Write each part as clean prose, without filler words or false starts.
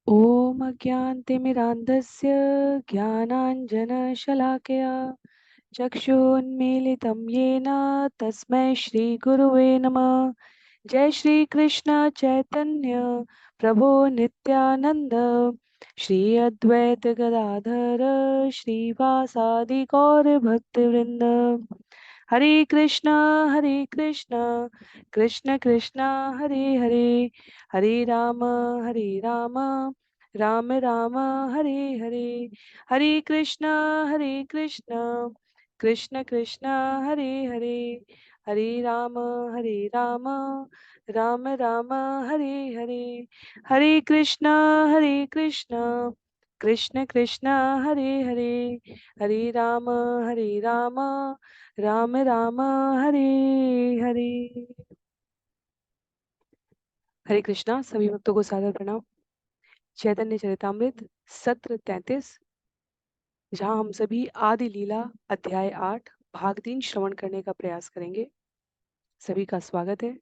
ॐ अज्ञानतिमिरान्धस्य ज्ञानाञ्जनशलाकया चक्षुन्मीलितं येन तस्मै श्रीगुरुवे नमः। जय श्री कृष्ण चैतन्य प्रभो नित्यानंद श्री अद्वैत गदाधर श्रीवासादि गौर भक्तवृंद। हरे कृष्ण कृष्ण कृष्ण हरे हरे, हरे राम राम राम हरे हरे। हरे कृष्ण कृष्ण कृष्ण हरे हरे, हरे राम राम राम हरे हरे। हरे कृष्ण कृष्ण कृष्ण हरे हरे, हरे राम राम राम हरे हरे। हरे कृष्णा। सभी भक्तों को सादर प्रणाम। चैतन्य चरितामृत सत्र 33, जहाँ हम सभी आदि लीला अध्याय 8 भाग 3 श्रवण करने का प्रयास करेंगे। सभी का स्वागत है।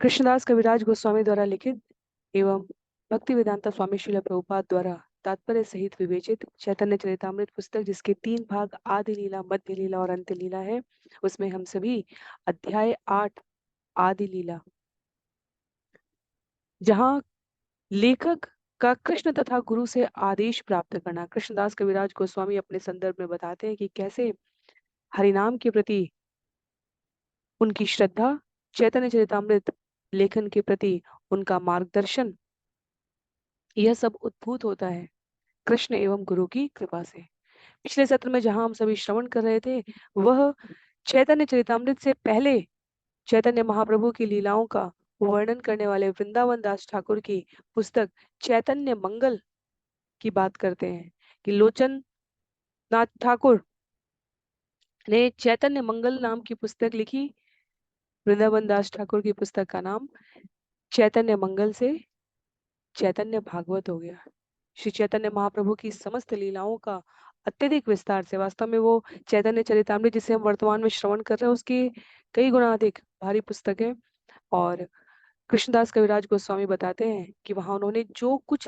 कृष्णदास कविराज गोस्वामी द्वारा लिखित एवं भक्ति वेदांता स्वामी श्रील प्रभुपाद द्वारा तात्पर्य सहित विवेचित चैतन्य चरितामृत पुस्तक, जिसके 3 भाग आदि लीला, मध्य लीला और अंत्य लीला है, उसमें हम सभी अध्याय 8 आदि लीला, जहाँ लेखक का कृष्ण तथा गुरु से आदेश प्राप्त करना। कृष्णदास कविराज गोस्वामी अपने संदर्भ में बताते हैं कि कैसे हरिनाम के प्रति उनकी श्रद्धा, चैतन्य चरितामृत लेखन के प्रति उनका मार्गदर्शन, यह सब उद्भूत होता है कृष्ण एवं गुरु की कृपा से। पिछले सत्र में जहां हम सभी श्रवण कर रहे थे, वह चैतन्य चरितामृत से पहले चैतन्य महाप्रभु की लीलाओं का वर्णन करने वाले वृंदावन दास ठाकुर की पुस्तक चैतन्य मंगल की बात करते हैं कि लोचन नाथ ठाकुर ने चैतन्य मंगल नाम की पुस्तक लिखी। वृंदावन दास ठाकुर की पुस्तक का नाम चैतन्य मंगल से चैतन्य भागवत हो गया। श्री चैतन्य महाप्रभु की समस्त लीलाओं का अत्यधिक विस्तार से, वास्तव में वो चैतन्य चरितामृत जिसे हम वर्तमान में श्रवण कर रहे हैं, उसकी कई गुना अधिक भारी पुस्तक है। और कृष्णदास कविराज गोस्वामी बताते हैं कि वहां उन्होंने जो कुछ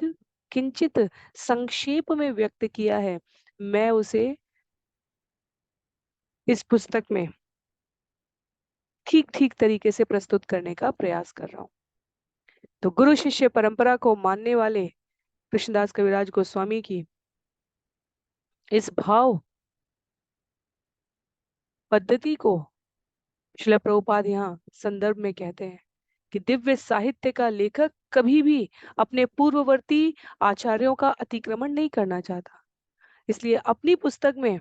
किंचित संक्षेप में व्यक्त किया है, मैं उसे इस पुस्तक में ठीक ठीक तरीके से प्रस्तुत करने का प्रयास कर रहा हूँ। तो गुरु शिष्य परंपरा को मानने वाले कृष्णदास कविराज गोस्वामी की इस भाव पद्धति को श्रील प्रभुपाद यहाँ संदर्भ में कहते हैं कि दिव्य साहित्य का लेखक कभी भी अपने पूर्ववर्ती आचार्यों का अतिक्रमण नहीं करना चाहता। इसलिए अपनी पुस्तक में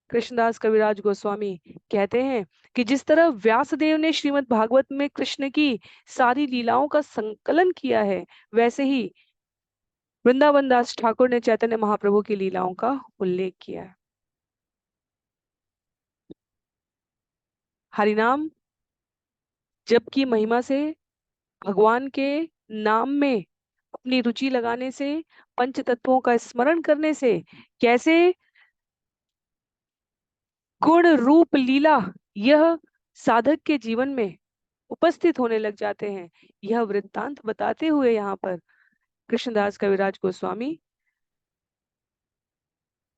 कृष्णदास कविराज गोस्वामी कहते हैं कि जिस तरह व्यासदेव ने श्रीमद् भागवत में कृष्ण की सारी लीलाओं का संकलन किया है, वैसे ही वृंदावन दास ठाकुर ने चैतन्य महाप्रभु की लीलाओं का उल्लेख किया है। हरिनाम जबकि महिमा से, भगवान के नाम में अपनी रुचि लगाने से, पंच तत्वों का स्मरण करने से कैसे गुण रूप लीला यह साधक के जीवन में उपस्थित होने लग जाते हैं, यह वृत्तांत बताते हुए यहाँ पर कृष्णदास कविराज गोस्वामी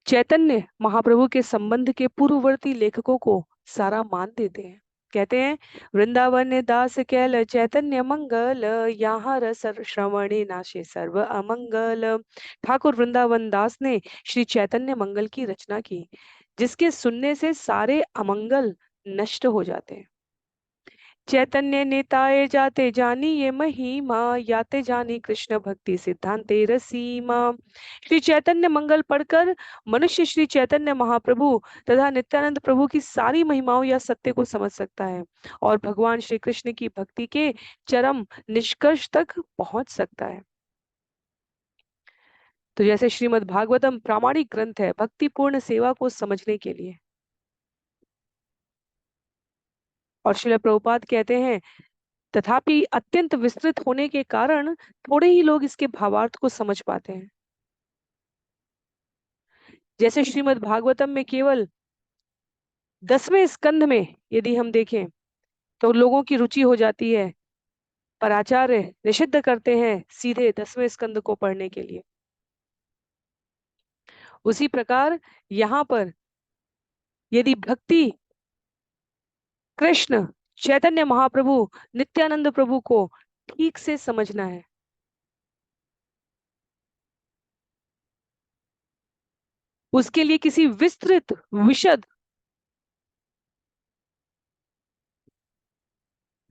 चैतन्य महाप्रभु के संबंध के पूर्ववर्ती लेखकों को सारा मान देते हैं। कहते हैं, वृंदावन दास कैल चैतन्य मंगल, यहाँ रस श्रवणे नाशे सर्व अमंगल। ठाकुर वृंदावन दास ने श्री चैतन्य मंगल की रचना की, जिसके सुनने से सारे अमंगल नष्ट हो जाते हैं। चैतन्य नेताए जाते जानी ये महिमा, याते जानी कृष्ण भक्ति सिद्धांते रसीमा। श्री चैतन्य मंगल पढ़कर मनुष्य श्री चैतन्य महाप्रभु तथा नित्यानंद प्रभु की सारी महिमाओं या सत्य को समझ सकता है और भगवान श्री कृष्ण की भक्ति के चरम निष्कर्ष तक पहुंच सकता है। तो जैसे श्रीमद् भागवतम प्रामाणिक ग्रंथ है भक्तिपूर्ण सेवा को समझने के लिए, और श्रील प्रभुपाद कहते हैं तथापि अत्यंत विस्तृत होने के कारण थोड़े ही लोग इसके भावार्थ को समझ पाते हैं। जैसे श्रीमद् भागवतम में केवल 10वें स्कंध में यदि हम देखें तो लोगों की रुचि हो जाती है पर आचार्य निषिद्ध करते हैं सीधे 10वें स्कंद को पढ़ने के लिए। उसी प्रकार यहाँ पर यदि भक्ति कृष्ण चैतन्य महाप्रभु नित्यानंद प्रभु को ठीक से समझना है, उसके लिए किसी विस्तृत विशद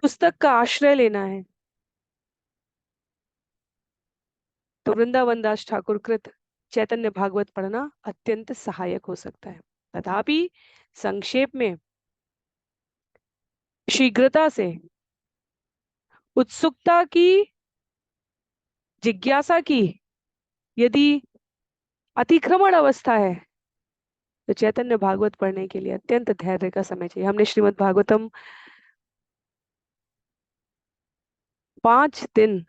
पुस्तक का आश्रय लेना है, तो वृंदावन दास ठाकुर कृत चैतन्य भागवत पढ़ना अत्यंत सहायक हो सकता है। तथापि संक्षेप में, शीघ्रता से, उत्सुकता की, जिज्ञासा की यदि अतिक्रमण अवस्था है, तो चैतन्य भागवत पढ़ने के लिए अत्यंत धैर्य का समय चाहिए। हमने श्रीमद् भागवतम 5 दिन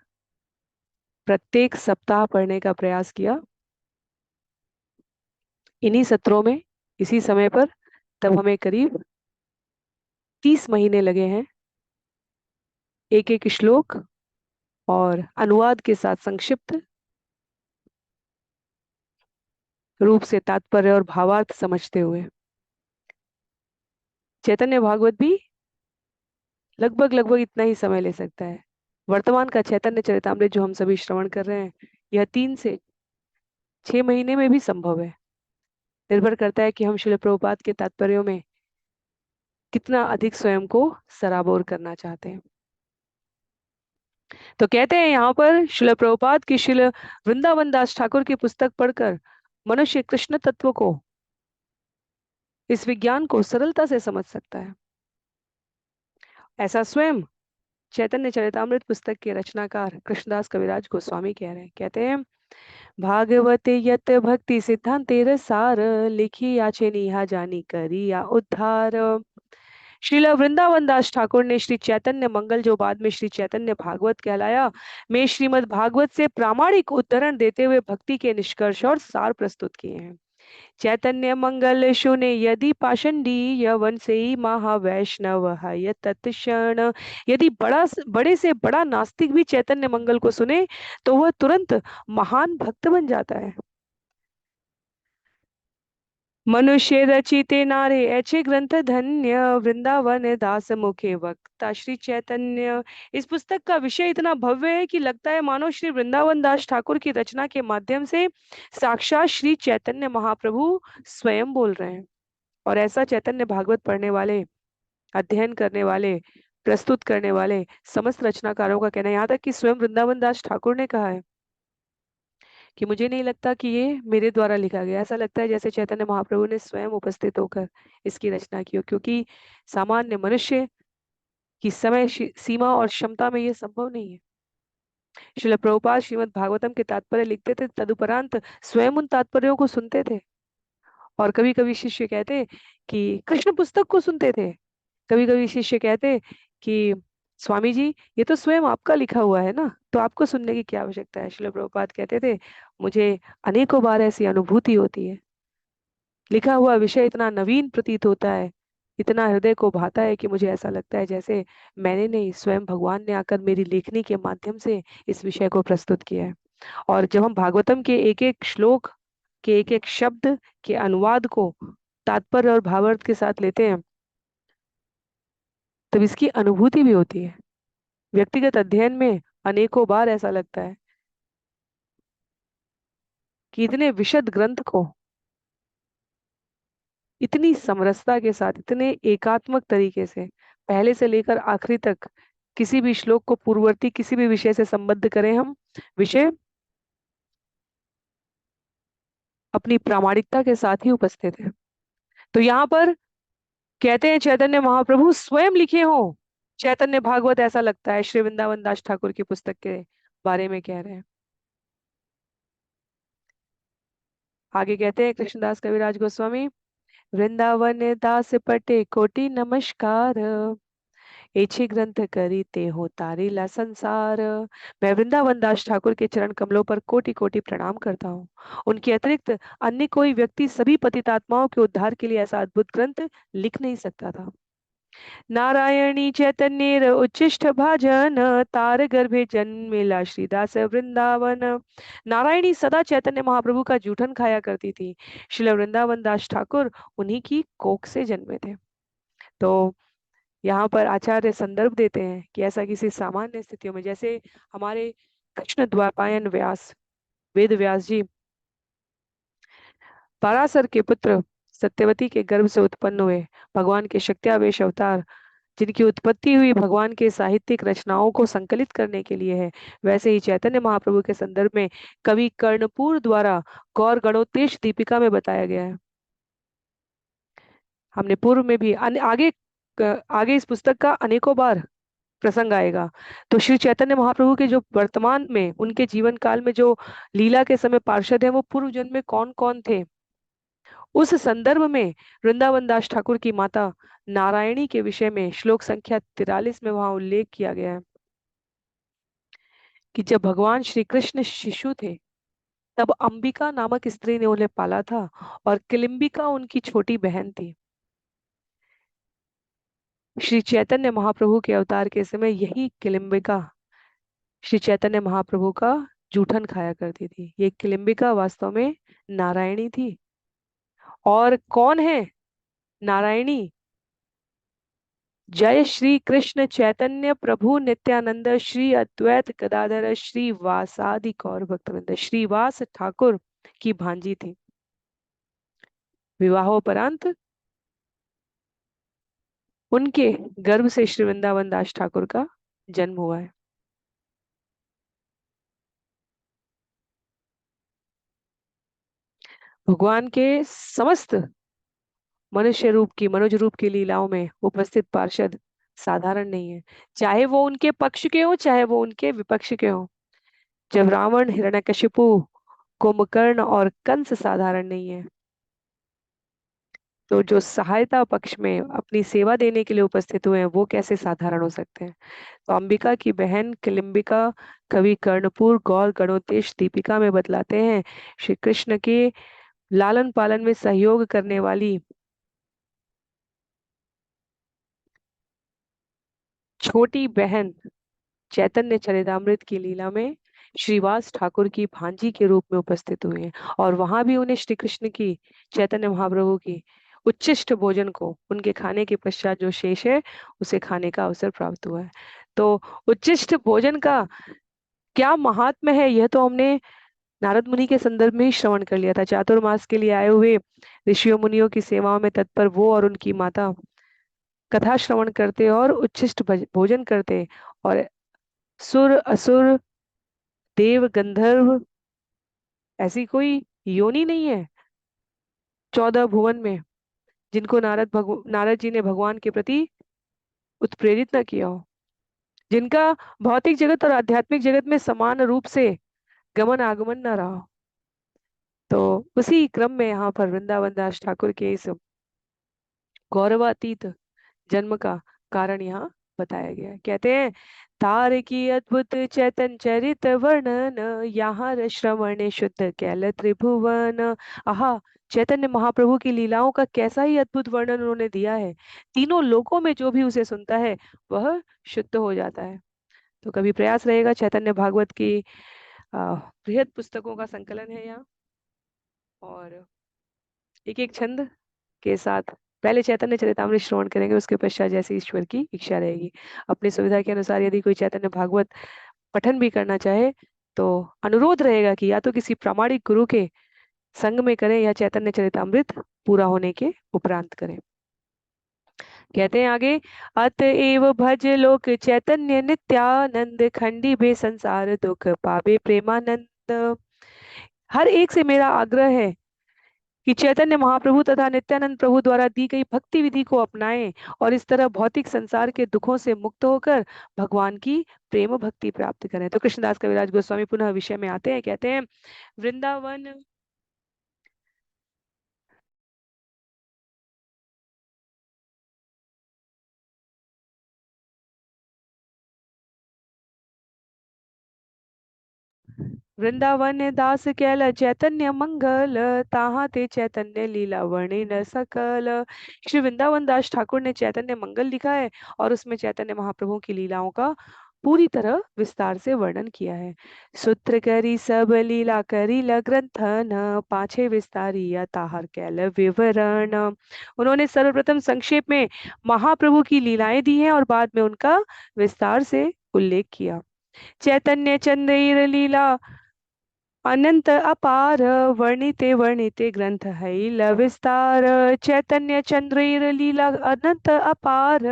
प्रत्येक सप्ताह पढ़ने का प्रयास किया। इन्हीं सत्रों में, इसी समय पर, तब हमें करीब 30 महीने लगे हैं एक एक श्लोक और अनुवाद के साथ संक्षिप्त रूप से तात्पर्य और भावार्थ समझते हुए। चैतन्य भागवत भी लगभग लगभग इतना ही समय ले सकता है। वर्तमान का चैतन्य चरितामृत जो हम सभी श्रवण कर रहे हैं, यह 3 से 6 महीने में भी संभव है। निर्भर करता है कि हम श्रील प्रभुपाद के तात्पर्यों में कितना अधिक स्वयं को सराबोर करना चाहते हैं। तो कहते हैं यहाँ पर श्रील प्रभुपाद की श्रील वृंदावन दास ठाकुर की पुस्तक पढ़कर मनुष्य कृष्ण तत्व को, इस विज्ञान को सरलता से समझ सकता है। ऐसा स्वयं चैतन्य चरितामृत पुस्तक के रचनाकार कृष्णदास कविराज गोस्वामी कह रहे हैं। कहते हैं, भागवते यत भक्ति सिद्धांते रसार, लिखी याचे निहा जानी करी या उद्धार। श्रीला वृंदावन दास ठाकुर ने श्री चैतन्य मंगल, जो बाद में श्री चैतन्य भागवत कहलाया, में श्रीमद् भागवत से प्रामाणिक उद्धरण देते हुए भक्ति के निष्कर्ष और सार प्रस्तुत किए हैं। चैतन्य मंगल सुने यदि पाषंडी, यवन से ही महावैष्णव है तत्क्षण। यदि बड़े से बड़ा नास्तिक भी चैतन्य मंगल को सुने तो वह तुरंत महान भक्त बन जाता है। मनुष्य रचिते नारे ऐसे ग्रंथ धन्य, वृंदावन दास मुखे वक्ता श्री चैतन्य। इस पुस्तक का विषय इतना भव्य है कि लगता है मानो श्री वृंदावन दास ठाकुर की रचना के माध्यम से साक्षात श्री चैतन्य महाप्रभु स्वयं बोल रहे हैं। और ऐसा चैतन्य भागवत पढ़ने वाले, अध्ययन करने वाले, प्रस्तुत करने वाले समस्त रचनाकारों का कहना है, यहाँ तक कि स्वयं वृंदावन दास ठाकुर ने कहा है कि मुझे नहीं लगता कि ये मेरे द्वारा लिखा गया, ऐसा लगता है जैसे चैतन्य महाप्रभु ने स्वयं उपस्थित होकर इसकी रचना की हो, क्योंकि सामान्य मनुष्य की समय सीमा और क्षमता में ये संभव नहीं है। श्रील प्रभुपाद श्रीमद् भागवतम के तात्पर्य लिखते थे, तदुपरांत स्वयं उन तात्पर्यों को सुनते थे। और कभी कभी शिष्य कहते कि कृष्ण पुस्तक को सुनते थे। कभी कभी शिष्य कहते कि स्वामी जी, ये तो स्वयं आपका लिखा हुआ है ना, तो आपको सुनने की क्या आवश्यकता है। श्रील प्रभुपाद कहते थे, मुझे अनेकों बार ऐसी अनुभूति होती है, लिखा हुआ विषय इतना नवीन प्रतीत होता है, इतना हृदय को भाता है कि मुझे ऐसा लगता है जैसे मैंने नहीं, स्वयं भगवान ने आकर मेरी लेखनी के माध्यम से इस विषय को प्रस्तुत किया है। और जब हम भागवतम के एक एक श्लोक के एक एक शब्द के अनुवाद को तात्पर्य और भावार्थ के साथ लेते हैं, तब इसकी अनुभूति भी होती है। व्यक्तिगत अध्ययन में अनेकों बार ऐसा लगता है कि इतने विशद ग्रंथ को इतनी समरसता के साथ, इतने एकात्मक तरीके से पहले से लेकर आखिरी तक किसी भी श्लोक को पूर्ववर्ती किसी भी विषय से संबद्ध करें हम, विषय अपनी प्रामाणिकता के साथ ही उपस्थित है। तो यहाँ पर कहते हैं चैतन्य महाप्रभु स्वयं लिखे हो चैतन्य भागवत, ऐसा लगता है श्री वृंदावन दास ठाकुर की पुस्तक के बारे में कह रहे हैं। आगे कहते हैं कृष्णदास कविराज गोस्वामी, वृंदावन दास पटे कोटि नमस्कार, एछे ग्रंथ करीते हो तारीला संसार। मैं वृंदावन दास ठाकुर के चरण कमलों पर कोटि कोटि प्रणाम करता हूँ। उनके अतिरिक्त अन्य कोई व्यक्ति सभी पतितात्माओं के उद्धार के लिए ऐसा अद्भुत ग्रंथ लिख नहीं सकता था। नारायणी चैतन्य उच्चिष्ट भाजन तार गर्भे जन्मिला श्रीदास वृंदावन। नारायणी सदा चैतन्य महाप्रभु का जूठन खाया करती थी। श्रील वृंदावन दास ठाकुर उन्हीं की कोख से जन्मे थे। तो यहाँ पर आचार्य संदर्भ देते हैं कि ऐसा किसी सामान्य स्थितियों में, जैसे हमारे कृष्ण द्वैपायन व्यास, वेद व्यास जी पराशर के पुत्र सत्यवती के गर्भ से उत्पन्न हुए भगवान के शक्त्यावेश अवतार, जिनकी उत्पत्ति हुई भगवान के साहित्यिक रचनाओं को संकलित करने के लिए है, वैसे ही चैतन्य महाप्रभु के संदर्भ में कवि कर्णपुर द्वारा गौर गणोत्तेश दीपिका में बताया गया है। हमने पूर्व में भी आगे इस पुस्तक का अनेकों बार प्रसंग आएगा। तो श्री चैतन्य महाप्रभु के जो वर्तमान में उनके जीवन काल में जो लीला के समय पार्षद है, वो पूर्व जन्म में कौन कौन थे, उस संदर्भ में वृंदावन दास ठाकुर की माता नारायणी के विषय में श्लोक संख्या 43 में वहां उल्लेख किया गया है कि जब भगवान श्री कृष्ण शिशु थे, तब अंबिका नामक स्त्री ने उन्हें पाला था और किलिम्बिका उनकी छोटी बहन थी। श्री चैतन्य महाप्रभु के अवतार के समय यही किलिम्बिका श्री चैतन्य महाप्रभु का जूठन खाया करती थी। ये किलिम्बिका वास्तव में नारायणी थी। और कौन है नारायणी? जय श्री कृष्ण चैतन्य प्रभु नित्यानंद श्री अद्वैत गदाधर श्री वासादि गौर भक्तवृंद, श्रीवास ठाकुर की भांजी थी। विवाहोपरांत उनके गर्भ से श्री वृंदावन दास ठाकुर का जन्म हुआ है। भगवान के समस्त मनुष्य रूप की मनुज रूप की लीलाओं में उपस्थित पार्षद साधारण नहीं है, चाहे वो उनके पक्ष के हो चाहे वो उनके विपक्ष के हो। जब रावण, हिरण्यकशिपु, कुंभकर्ण और कंस साधारण नहीं है, तो जो सहायता पक्ष में अपनी सेवा देने के लिए उपस्थित हुए हैं वो कैसे साधारण हो सकते हैं। तो अंबिका की बहन किलिम्बिका कवि कर्णपुर गौर गणोतेश दीपिका में बतलाते हैं, श्री कृष्ण के लालन पालन में सहयोग करने वाली छोटी बहन चैतन्य चरितामृत की लीला में श्रीवास ठाकुर की भांजी के रूप में उपस्थित हुए हैं, और वहां भी उन्हें श्री कृष्ण की, चैतन्य महाप्रभु की उच्छिष्ट भोजन को उनके खाने के पश्चात जो शेष है उसे खाने का अवसर प्राप्त हुआ है। तो उच्छिष्ट भोजन का क्या महात्म्य है, यह तो हमने नारद मुनि के संदर्भ में ही श्रवण कर लिया था। चातुर्मास के लिए आए हुए ऋषियों मुनियों की सेवाओं में तत्पर वो और उनकी माता कथा श्रवण करते और उच्छिष्ट भोजन करते, और सुर असुर देव गंधर्व ऐसी कोई योनि नहीं है 14 भुवन में जिनको नारद जी ने भगवान के प्रति उत्प्रेरित न किया हो, जिनका भौतिक जगत और आध्यात्मिक जगत में समान रूप से गमन आगमन न रहा हो। तो उसी क्रम में यहाँ पर वृंदावन दास ठाकुर के इस गौरवातीत जन्म का कारण यहाँ बताया गया है। कहते हैं, तार की अद्भुत चैतन चरित वर्णन यहाँ श्रवण शुद्ध कैल त्रिभुवन। आहा, चैतन्य महाप्रभु की लीलाओं का कैसा ही अद्भुत वर्णन उन्होंने दिया है। तीनों लोकों में जो भी उसे सुनता है वह शुद्ध हो जाता है। तो कभी प्रयास रहेगा, चैतन्य भागवत की बृहद पुस्तकों का संकलन है यहाँ, और एक एक छंद के साथ पहले चैतन्य चरितामृत श्रवण करेंगे, उसके पश्चात जैसी ईश्वर की इच्छा रहेगी। अपनी सुविधा के अनुसार यदि कोई चैतन्य भागवत पठन भी करना चाहे तो अनुरोध रहेगा कि या तो किसी प्रामाणिक गुरु के संग में करें या चैतन्य चरितामृत पूरा होने के उपरांत करें। कहते हैं आगे, अतएव भज लोक चैतन्य नित्यानंद खंडी बे संसार दुख पावे प्रेमानंद। हर एक से मेरा आग्रह है कि चैतन्य महाप्रभु तथा नित्यानंद प्रभु द्वारा दी गई भक्ति विधि को अपनाएं और इस तरह भौतिक संसार के दुखों से मुक्त होकर भगवान की प्रेम भक्ति प्राप्त करें। तो कृष्णदास कविराज गोस्वामी पुनः विषय में आते हैं, कहते हैं, वृंदावन वृंदावन दास कैल चैतन्य मंगल, ताहा ते चैतन्य लीला वर्णि न सकल। श्री वृंदावन दास ठाकुर ने चैतन्य मंगल लिखा है और उसमें चैतन्य महाप्रभु की लीलाओं का पूरी तरह विस्तार से वर्णन किया है। सूत्र करी सब लीला करी ल ग्रंथन, पाछे विस्तारिया ताहर कैल विवरण। उन्होंने सर्वप्रथम संक्षेप में महाप्रभु की लीलाएं दी हैं और बाद में उनका विस्तार से उल्लेख किया। चैतन्य चंद्र लीला अनंत अपार, वर्णिते वर्णिते ग्रंथ है विस्तार। चैतन्य चंद्र लीला अनंत अपार,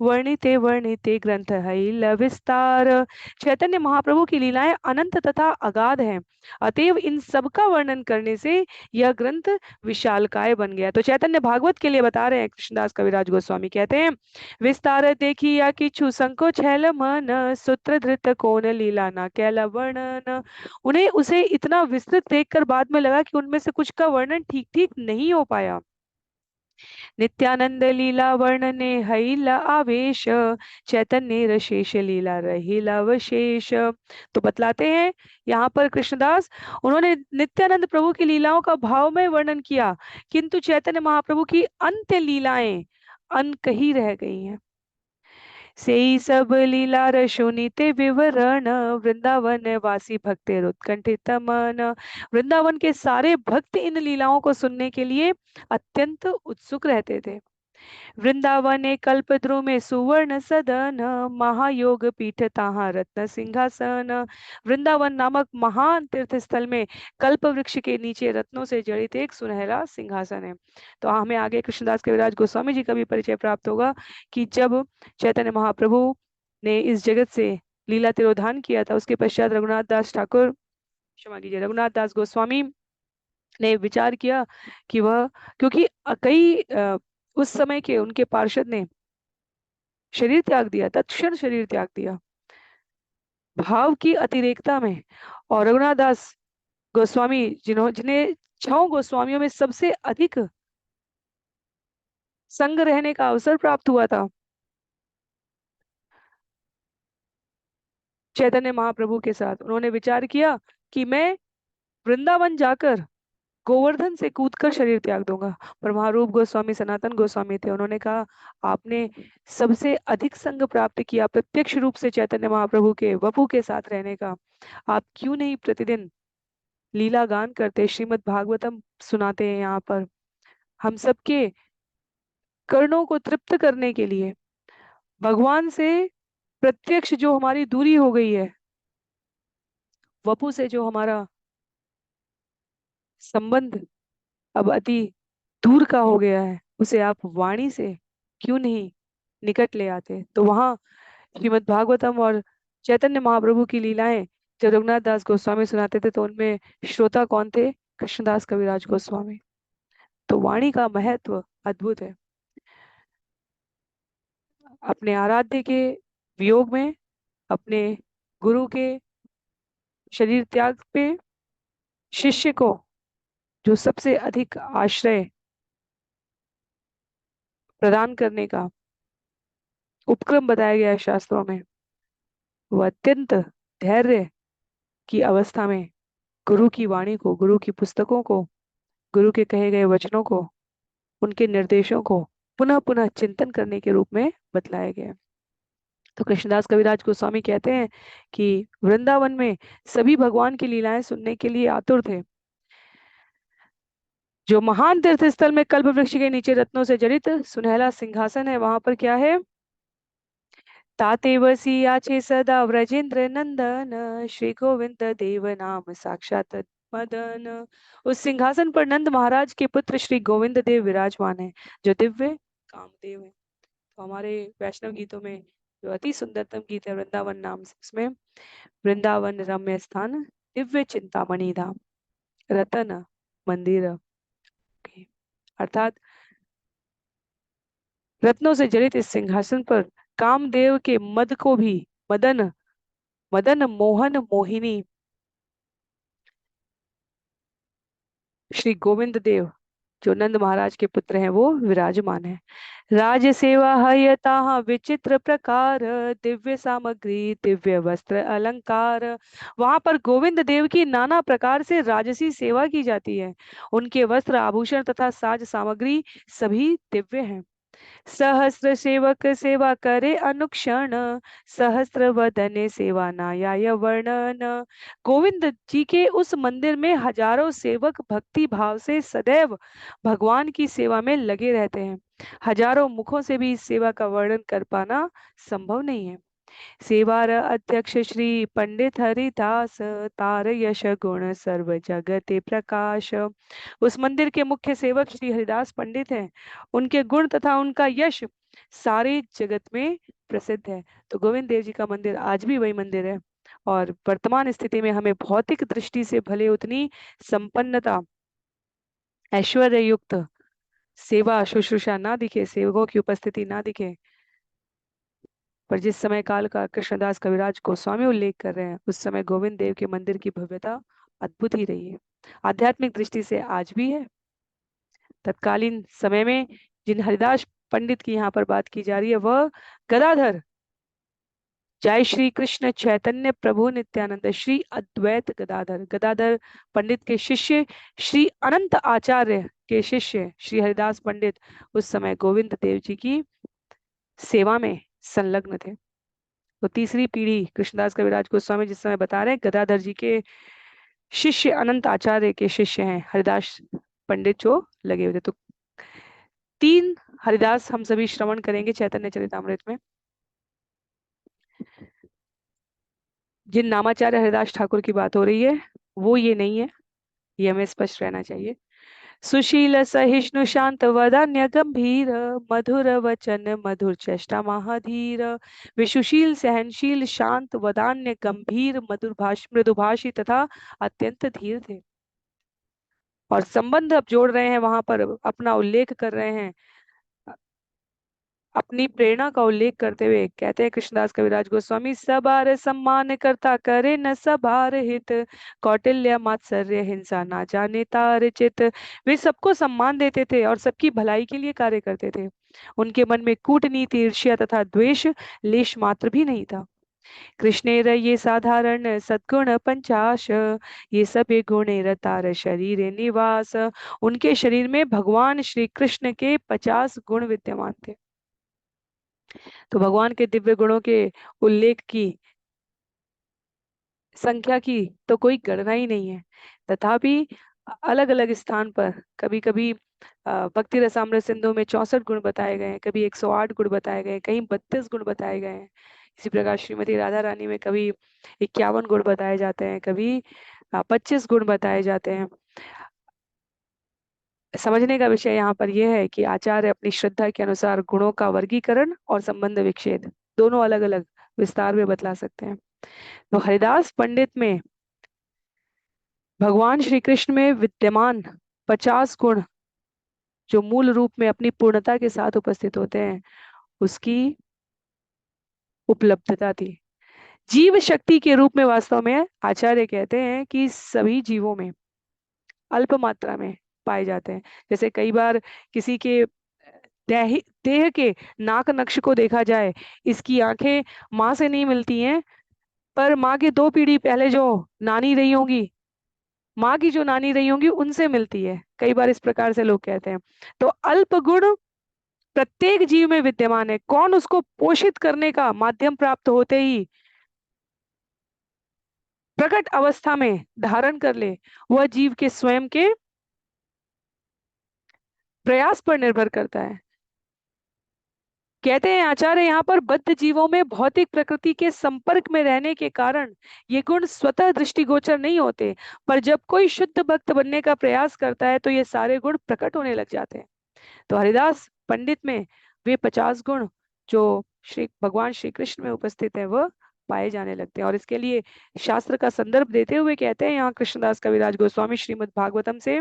वर्णिते वर्णिते ग्रंथ है विस्तार। चैतन्य महाप्रभु की लीलाएं अनंत तथा अगाध हैं, अतएव इन सब का वर्णन करने से यह ग्रंथ विशालकाय बन गया। तो चैतन्य भागवत के लिए बता रहे हैं कृष्णदास कविराज गोस्वामी, कहते हैं विस्तार देखी या किछु संकोच हैल मन, सूत्र धृत कौन लीला ना कैला वर्णन। उन्हें उसे इतना विस्तृत देखकर बाद में लगा कि उनमें से कुछ का वर्णन ठीक ठीक नहीं हो पाया। नित्यानंद लीला वर्णने हईला आवेश, चैतन्य रशेष लीला रहीला वशेष। तो बतलाते हैं यहाँ पर कृष्णदास, उन्होंने नित्यानंद प्रभु की लीलाओं का भावमय वर्णन किया, किंतु चैतन्य महाप्रभु की अंत्य लीलाएं अनकही रह गई हैं। सेई सब लीला रशोनीते विवरण, वृंदावन वासी भक्ति उत्कंठित मन। वृंदावन के सारे भक्त इन लीलाओं को सुनने के लिए अत्यंत उत्सुक रहते थे। वृंदावने कल्पद्रु में सुवर्ण सदन, महायोग पीठ ताहा रत्न सिंहासन। वृंदावन नामक महान तीर्थ स्थल में कल्प वृक्ष के नीचे रत्नों से जड़ित एक सुनहरा सिंहासन है। तो हमें आगे कृष्णदास कविराज गोस्वामी जी का भी परिचय प्राप्त होगा कि जब चैतन्य महाप्रभु ने इस जगत से लीला तिरोधान किया था, उसके पश्चात रघुनाथ दास ठाकुर, क्षमा कीजिए, रघुनाथ दास गोस्वामी ने विचार किया कि वह, क्योंकि कई उस समय के उनके पार्षद ने शरीर त्याग दिया, तत्क्षण शरीर त्याग दिया भाव की अतिरेकता में। और रघुनाथ दास गोस्वामी जिन्हें 6 गोस्वामियों में सबसे अधिक संग रहने का अवसर प्राप्त हुआ था, चैतन्य महाप्रभु के साथ, उन्होंने विचार किया कि मैं वृंदावन जाकर गोवर्धन से कूदकर शरीर त्याग दूंगा। पर वहां रूप गोस्वामी सनातन गोस्वामी थे, उन्होंने कहा आपने सबसे अधिक संग प्राप्त किया प्रत्यक्ष रूप से चैतन्य महाप्रभु के वपु के साथ रहने का, आप क्यों नहीं प्रतिदिन लीला गान करते, श्रीमद् भागवतम सुनाते हैं यहाँ पर हम सबके कर्णों को तृप्त करने के लिए। भगवान से प्रत्यक्ष जो हमारी दूरी हो गई है, वपु से जो हमारा संबंध अब अति दूर का हो गया है, उसे आप वाणी से क्यों नहीं निकट ले आते। तो वहां श्रीमद् भागवतम और चैतन्य महाप्रभु की लीलाएं जब रघुनाथ दास गोस्वामी सुनाते थे, तो उनमें श्रोता कौन थे? कृष्णदास कविराज गोस्वामी। तो वाणी का महत्व अद्भुत है। अपने आराध्य के वियोग में, अपने गुरु के शरीर त्याग पे शिष्य को जो सबसे अधिक आश्रय प्रदान करने का उपक्रम बताया गया है शास्त्रों में, वह अत्यंत धैर्य की अवस्था में गुरु की वाणी को, गुरु की पुस्तकों को, गुरु के कहे गए वचनों को, उनके निर्देशों को पुनः पुनः चिंतन करने के रूप में बतलाया गया है। तो कृष्णदास कविराज गोस्वामी कहते हैं कि वृंदावन में सभी भगवान की लीलाएं सुनने के लिए आतुर थे। जो महान तीर्थ स्थल में कल्प वृक्ष के नीचे रत्नों से जड़ित सुनहरा सिंहासन है, वहां पर क्या है? ताते वसियाचे सदा व्रजेंद्र नंदन, श्री गोविंद देव नाम साक्षात मदन। उस सिंहासन पर नंद महाराज के पुत्र श्री गोविंद देव विराजमान है, जो दिव्य कामदेव है। तो हमारे वैष्णव गीतों में जो अति सुंदरतम गीत है वृंदावन नाम से, उसमें वृंदावन रम्य स्थान, दिव्य चिंतामणि धाम, रतन मंदिर, अर्थात रत्नों से जड़ित इस सिंहासन पर कामदेव के मद को भी, मदन मदन मोहन मोहिनी श्री गोविंद देव जो नंद महाराज के पुत्र हैं वो विराजमान है। राज सेवा हयता विचित्र प्रकार, दिव्य सामग्री दिव्य वस्त्र अलंकार। वहां पर गोविंद देव की नाना प्रकार से राजसी सेवा की जाती है। उनके वस्त्र आभूषण तथा साज सामग्री सभी दिव्य हैं। सहस्र सेवक सेवा करे अनुक्षण, सहस्त्र वदने सेवा नायाय वर्णन। गोविंद जी के उस मंदिर में हजारों सेवक भक्ति भाव से सदैव भगवान की सेवा में लगे रहते हैं। हजारों मुखों से भी इस सेवा का वर्णन कर पाना संभव नहीं है। सेवार अध्यक्ष श्री पंडित हरिदास, तार यश गुण सर्व जगते प्रकाश। उस मंदिर के मुख्य सेवक श्री हरिदास पंडित हैं। उनके गुण तथा उनका यश सारे जगत में प्रसिद्ध है। तो गोविंद देव जी का मंदिर आज भी वही मंदिर है। और वर्तमान स्थिति में हमें भौतिक दृष्टि से भले उतनी संपन्नता, ऐश्वर्य युक्त सेवा शुश्रूषा ना दिखे, सेवकों की उपस्थिति ना दिखे, पर जिस समय काल का कृष्णदास कविराज गोस्वामी उल्लेख कर रहे हैं, उस समय गोविंद देव के मंदिर की भव्यता अद्भुत ही रही है। आध्यात्मिक दृष्टि से आज भी है। तत्कालीन समय में जिन हरिदास पंडित की यहाँ पर बात की जा रही है, वह गदाधर, जय श्री कृष्ण चैतन्य प्रभु नित्यानंद, श्री अद्वैत गदाधर, गदाधर पंडित के शिष्य श्री अनंत आचार्य के शिष्य श्री हरिदास पंडित उस समय गोविंद देव जी की सेवा में संलग्न थे। तो तीसरी पीढ़ी कृष्णदास कविराज गोस्वामी जिस समय बता रहे हैं, गदाधर जी के शिष्य अनंत आचार्य के शिष्य हैं हरिदास पंडित जो लगे हुए थे। तो तीन हरिदास हम सभी श्रवण करेंगे चैतन्य चरितामृत में। जिन नामाचार्य हरिदास ठाकुर की बात हो रही है वो ये नहीं है, ये हमें स्पष्ट रहना चाहिए। सुशील सहिष्णु शांत वदान्य गंभीर, मधुर वचन मधुर चेष्टा महाधीर। वे सुशील सहनशील शांत वदान्य गंभीर मृदुभाषी तथा अत्यंत धीर थे। और संबंध अब जोड़ रहे हैं, वहां पर अपना उल्लेख कर रहे हैं, अपनी प्रेरणा का उल्लेख करते हुए कहते हैं कृष्णदास कविराज गोस्वामी, सबार सम्मान करता करे न सबार हित, कौटिल्य मात्सर्य हिंसा ना जाने तार चित। वे सबको सम्मान देते थे और सबकी भलाई के लिए कार्य करते थे। उनके मन में कूटनीति ईर्ष्या तथा द्वेष लेश मात्र भी नहीं था। कृष्णेर ये साधारण सद्गुण पंचाश, ये सभी गुणेर तार शरीर निवास। उनके शरीर में भगवान श्री कृष्ण के 50 गुण विद्यमान थे। तो भगवान के दिव्य गुणों के उल्लेख की संख्या की तो कोई गणना ही नहीं है। तथापि अलग अलग स्थान पर कभी कभी भक्ति रसामृत सिंधु में 64 गुण बताए गए हैं, कभी 108 गुण बताए गए हैं, कहीं 32 गुण बताए गए हैं। इसी प्रकार श्रीमती राधा रानी में कभी 51 गुण बताए जाते हैं, कभी 25 गुण बताए जाते हैं। समझने का विषय यहाँ पर यह है कि आचार्य अपनी श्रद्धा के अनुसार गुणों का वर्गीकरण और संबंध विच्छेद दोनों अलग अलग विस्तार में बतला सकते हैं। तो हरिदास पंडित में भगवान श्री कृष्ण में विद्यमान 50 गुण जो मूल रूप में अपनी पूर्णता के साथ उपस्थित होते हैं, उसकी उपलब्धता थी। जीव शक्ति के रूप में वास्तव में आचार्य कहते हैं कि सभी जीवों में अल्प मात्रा में पाए जाते हैं। जैसे कई बार किसी के देह के नाक नक्श को देखा जाए, इसकी आंखें माँ से नहीं मिलती हैं, पर माँ के 2 पीढ़ी पहले जो नानी रही होंगी, माँ की जो नानी रही होंगी उनसे मिलती है। कई बार इस प्रकार से लोग कहते हैं। तो अल्प गुण प्रत्येक जीव में विद्यमान है। कौन उसको पोषित करने का माध्यम प्राप्त होते ही प्रकट अवस्था में धारण कर ले, वह जीव के स्वयं के प्रयास पर निर्भर करता है। कहते हैं आचार्य, यहाँ पर बद्ध जीवों में भौतिक प्रकृति के संपर्क में रहने के कारण ये गुण स्वतः दृष्टिगोचर नहीं होते, पर जब कोई शुद्ध भक्त बनने का प्रयास करता है तो ये सारे गुण प्रकट होने लग जाते हैं। तो हरिदास पंडित में वे 50 गुण जो श्री भगवान श्री कृष्ण में उपस्थित है वह पाए जाने लगते हैं। और इसके लिए शास्त्र का संदर्भ देते हुए कहते हैं यहाँ कृष्णदास कविराज गोस्वामी श्रीमद् भागवतम से,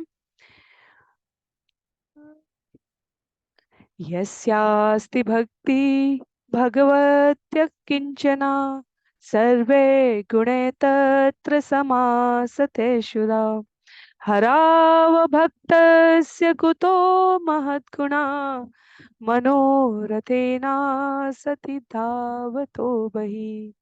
यस्यास्ति भक्ति भगवत्य किंचना, सर्वे गुणे तत्र समासते शुरा। हराव भक्तस्य कुतो महत्गुणा मनोरथेना सति धावतो बहि।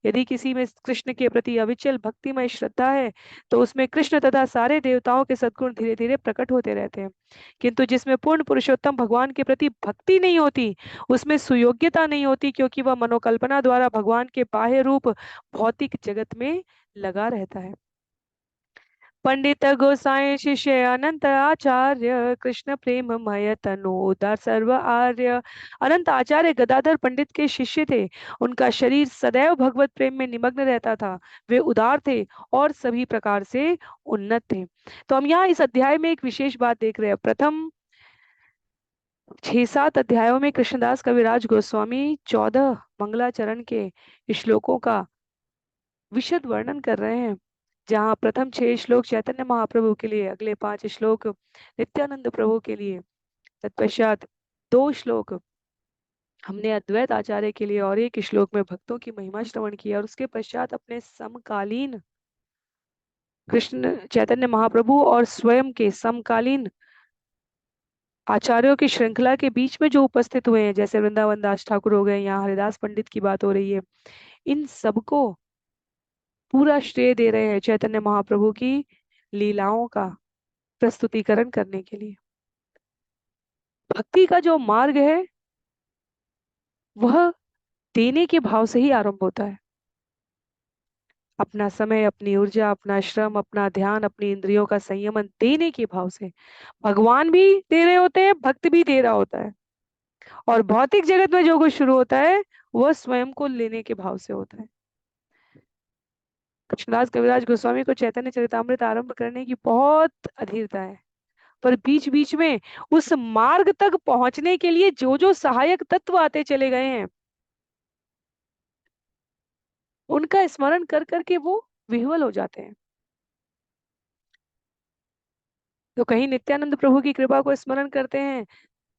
यदि किसी में कृष्ण के प्रति अविचल भक्तिमय श्रद्धा है तो उसमें कृष्ण तथा सारे देवताओं के सद्गुण धीरे धीरे प्रकट होते रहते हैं। किंतु जिसमें पूर्ण पुरुषोत्तम भगवान के प्रति भक्ति नहीं होती, उसमें सुयोग्यता नहीं होती, क्योंकि वह मनोकल्पना द्वारा भगवान के बाह्य रूप भौतिक जगत में लगा रहता है। पंडित गोसाई शिष्य अनंत आचार्य कृष्ण प्रेममय तनु उदार सर्व आर्य। अनंत आचार्य गदाधर पंडित के शिष्य थे। उनका शरीर सदैव भगवत प्रेम में निमग्न रहता था। वे उदार थे और सभी प्रकार से उन्नत थे। तो हम यहाँ इस अध्याय में एक विशेष बात देख रहे हैं। प्रथम 6-7 अध्यायों में कृष्णदास कविराज गोस्वामी 14 मंगलाचरण के श्लोकों का विशद वर्णन कर रहे हैं। जहाँ प्रथम 6 श्लोक चैतन्य महाप्रभु के लिए, अगले 5 श्लोक नित्यानंद प्रभु के लिए, तत्पश्चात 2 श्लोक हमने अद्वैत आचार्य के लिए और 1 श्लोक में भक्तों की महिमा श्रवण किया, और उसके पश्चात अपने समकालीन कृष्ण चैतन्य महाप्रभु और स्वयं के समकालीन आचार्यों की श्रृंखला के बीच में जो उपस्थित हुए हैं, जैसे वृंदावन दास ठाकुर हो गए, यहाँ हरिदास पंडित की बात हो रही है, इन सबको पूरा श्रेय दे रहे हैं चैतन्य महाप्रभु की लीलाओं का प्रस्तुतिकरण करने के लिए। भक्ति का जो मार्ग है वह देने के भाव से ही आरंभ होता है। अपना समय, अपनी ऊर्जा, अपना श्रम, अपना ध्यान, अपनी इंद्रियों का संयमन देने के भाव से। भगवान भी दे रहे होते हैं, भक्त भी दे रहा होता है, और भौतिक जगत में जो कुछ शुरू होता है वह स्वयं को लेने के भाव से होता है। कृष्णदास कविराज गोस्वामी को चैतन्य चरितामृत आरंभ करने की बहुत अधीरता है, पर बीच बीच में उस मार्ग तक पहुंचने के लिए जो जो सहायक तत्व आते चले गए हैं, उनका स्मरण कर करके वो विह्वल हो जाते हैं। तो कहीं नित्यानंद प्रभु की कृपा को स्मरण करते हैं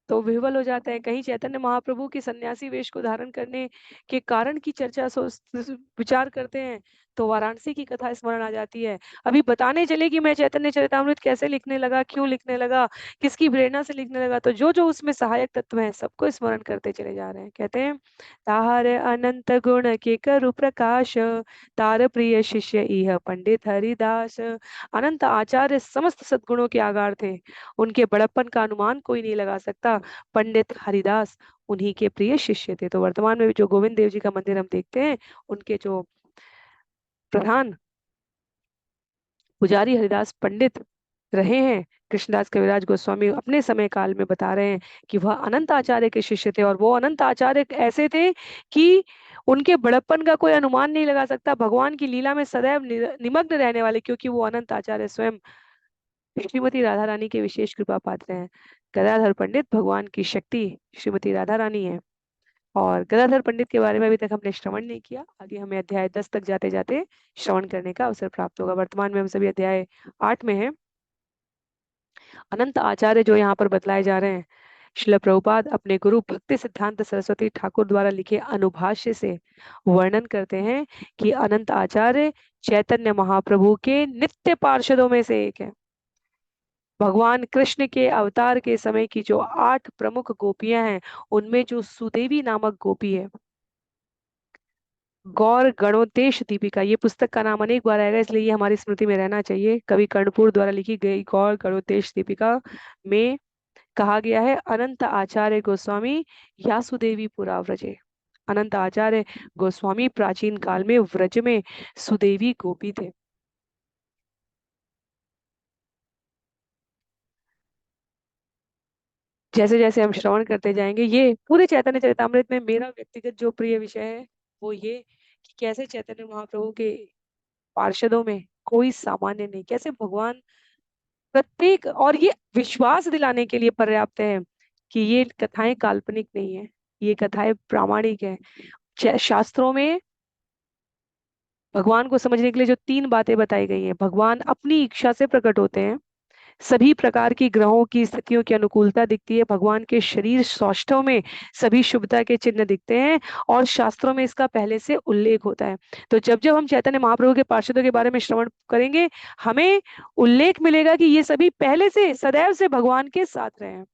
तो विह्वल हो जाते हैं, कहीं चैतन्य महाप्रभु की सन्यासी वेश को धारण करने के कारण की चर्चा विचार करते हैं तो वाराणसी की कथा स्मरण आ जाती है। अभी बताने चले कि मैं चैतन्य चरितामृत कैसे लिखने लगा, क्यों लिखने लगा, किसकी प्रेरणा से लिखने लगा, तो जो जो उसमें सहायक तत्व हैं सबको स्मरण करते चले जा रहे हैं। कहते हैं, तार अनंत गुण के करु प्रकाश, तार प्रिय शिष्य इह पंडित हरिदास। अनंत आचार्य समस्त सद्गुणों के आगार थे, उनके बड़प्पन का अनुमान कोई नहीं लगा सकता। पंडित हरिदास उन्हीं के प्रिय शिष्य थे। तो वर्तमान में जो गोविंद देव जी का मंदिर हम देखते हैं, उनके जो प्रधान पुजारी हरिदास पंडित रहे हैं, कृष्णदास कविराज गोस्वामी अपने समय काल में बता रहे हैं कि वह अनंत आचार्य के शिष्य थे, और वो अनंत आचार्य ऐसे थे कि उनके बड़प्पन का कोई अनुमान नहीं लगा सकता, भगवान की लीला में सदैव निमग्न रहने वाले, क्योंकि वो अनंत आचार्य स्वयं श्रीमती राधा रानी के विशेष कृपा पात्र हैं। गदाधर पंडित भगवान की शक्ति श्रीमती राधा रानी है। और गदाधर पंडित के बारे में अभी तक हमने श्रवण नहीं किया, आगे हमें अध्याय 10 तक जाते जाते श्रवण करने का अवसर प्राप्त होगा। वर्तमान में हम सभी अध्याय 8 में हैं। अनंत आचार्य जो यहाँ पर बतलाए जा रहे हैं, श्रील प्रभुपाद अपने गुरु भक्ति सिद्धांत सरस्वती ठाकुर द्वारा लिखे अनुभाष्य से वर्णन करते हैं कि अनंत आचार्य चैतन्य महाप्रभु के नित्य पार्षदों में से एक है। भगवान कृष्ण के अवतार के समय की जो 8 प्रमुख गोपियां हैं, उनमें जो सुदेवी नामक गोपी है, गौर गणोतेश दीपिका, ये पुस्तक का नाम अनेक बार आएगा, इसलिए ये हमारी स्मृति में रहना चाहिए। कवि कर्णपुर द्वारा लिखी गई गौर गणोतेश दीपिका में कहा गया है, अनंत आचार्य गोस्वामी यासुदेवी पुरा व्रजे। अनंत आचार्य गोस्वामी प्राचीन काल में व्रज में सुदेवी गोपी थे। जैसे जैसे हम श्रवण करते जाएंगे, ये पूरे चैतन्य चरितामृत में मेरा व्यक्तिगत जो प्रिय विषय है वो ये कि कैसे चैतन्य महाप्रभु के पार्षदों में कोई सामान्य नहीं, कैसे भगवान प्रत्येक, और ये विश्वास दिलाने के लिए पर्याप्त है कि ये कथाएं काल्पनिक नहीं है, ये कथाएं प्रामाणिक है। शास्त्रों में भगवान को समझने के लिए जो 3 बातें बताई गई हैं, भगवान अपनी इच्छा से प्रकट होते हैं, सभी प्रकार की ग्रहों की स्थितियों की अनुकूलता दिखती है। भगवान के शरीर सौष्ठव में सभी शुभता के चिन्ह दिखते हैं और शास्त्रों में इसका पहले से उल्लेख होता है। तो जब जब हम चैतन्य महाप्रभु के पार्षदों के बारे में श्रवण करेंगे, हमें उल्लेख मिलेगा कि ये सभी पहले से सदैव से भगवान के साथ रहे हैं।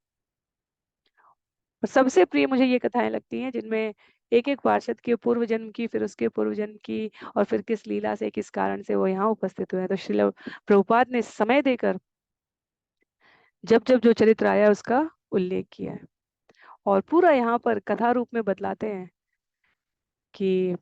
और सबसे प्रिय मुझे ये कथाएं लगती हैं जिनमें एक एक पार्षद के पूर्व जन्म की, फिर उसके पूर्व जन्म की, और फिर किस लीला से, किस कारण से वो यहाँ उपस्थित हुए हैं। तो श्रील प्रभुपाद ने समय देकर जब जब जो चरित्र आया उसका उल्लेख किया है और पूरा यहाँ पर कथा रूप में बतलाते हैं कि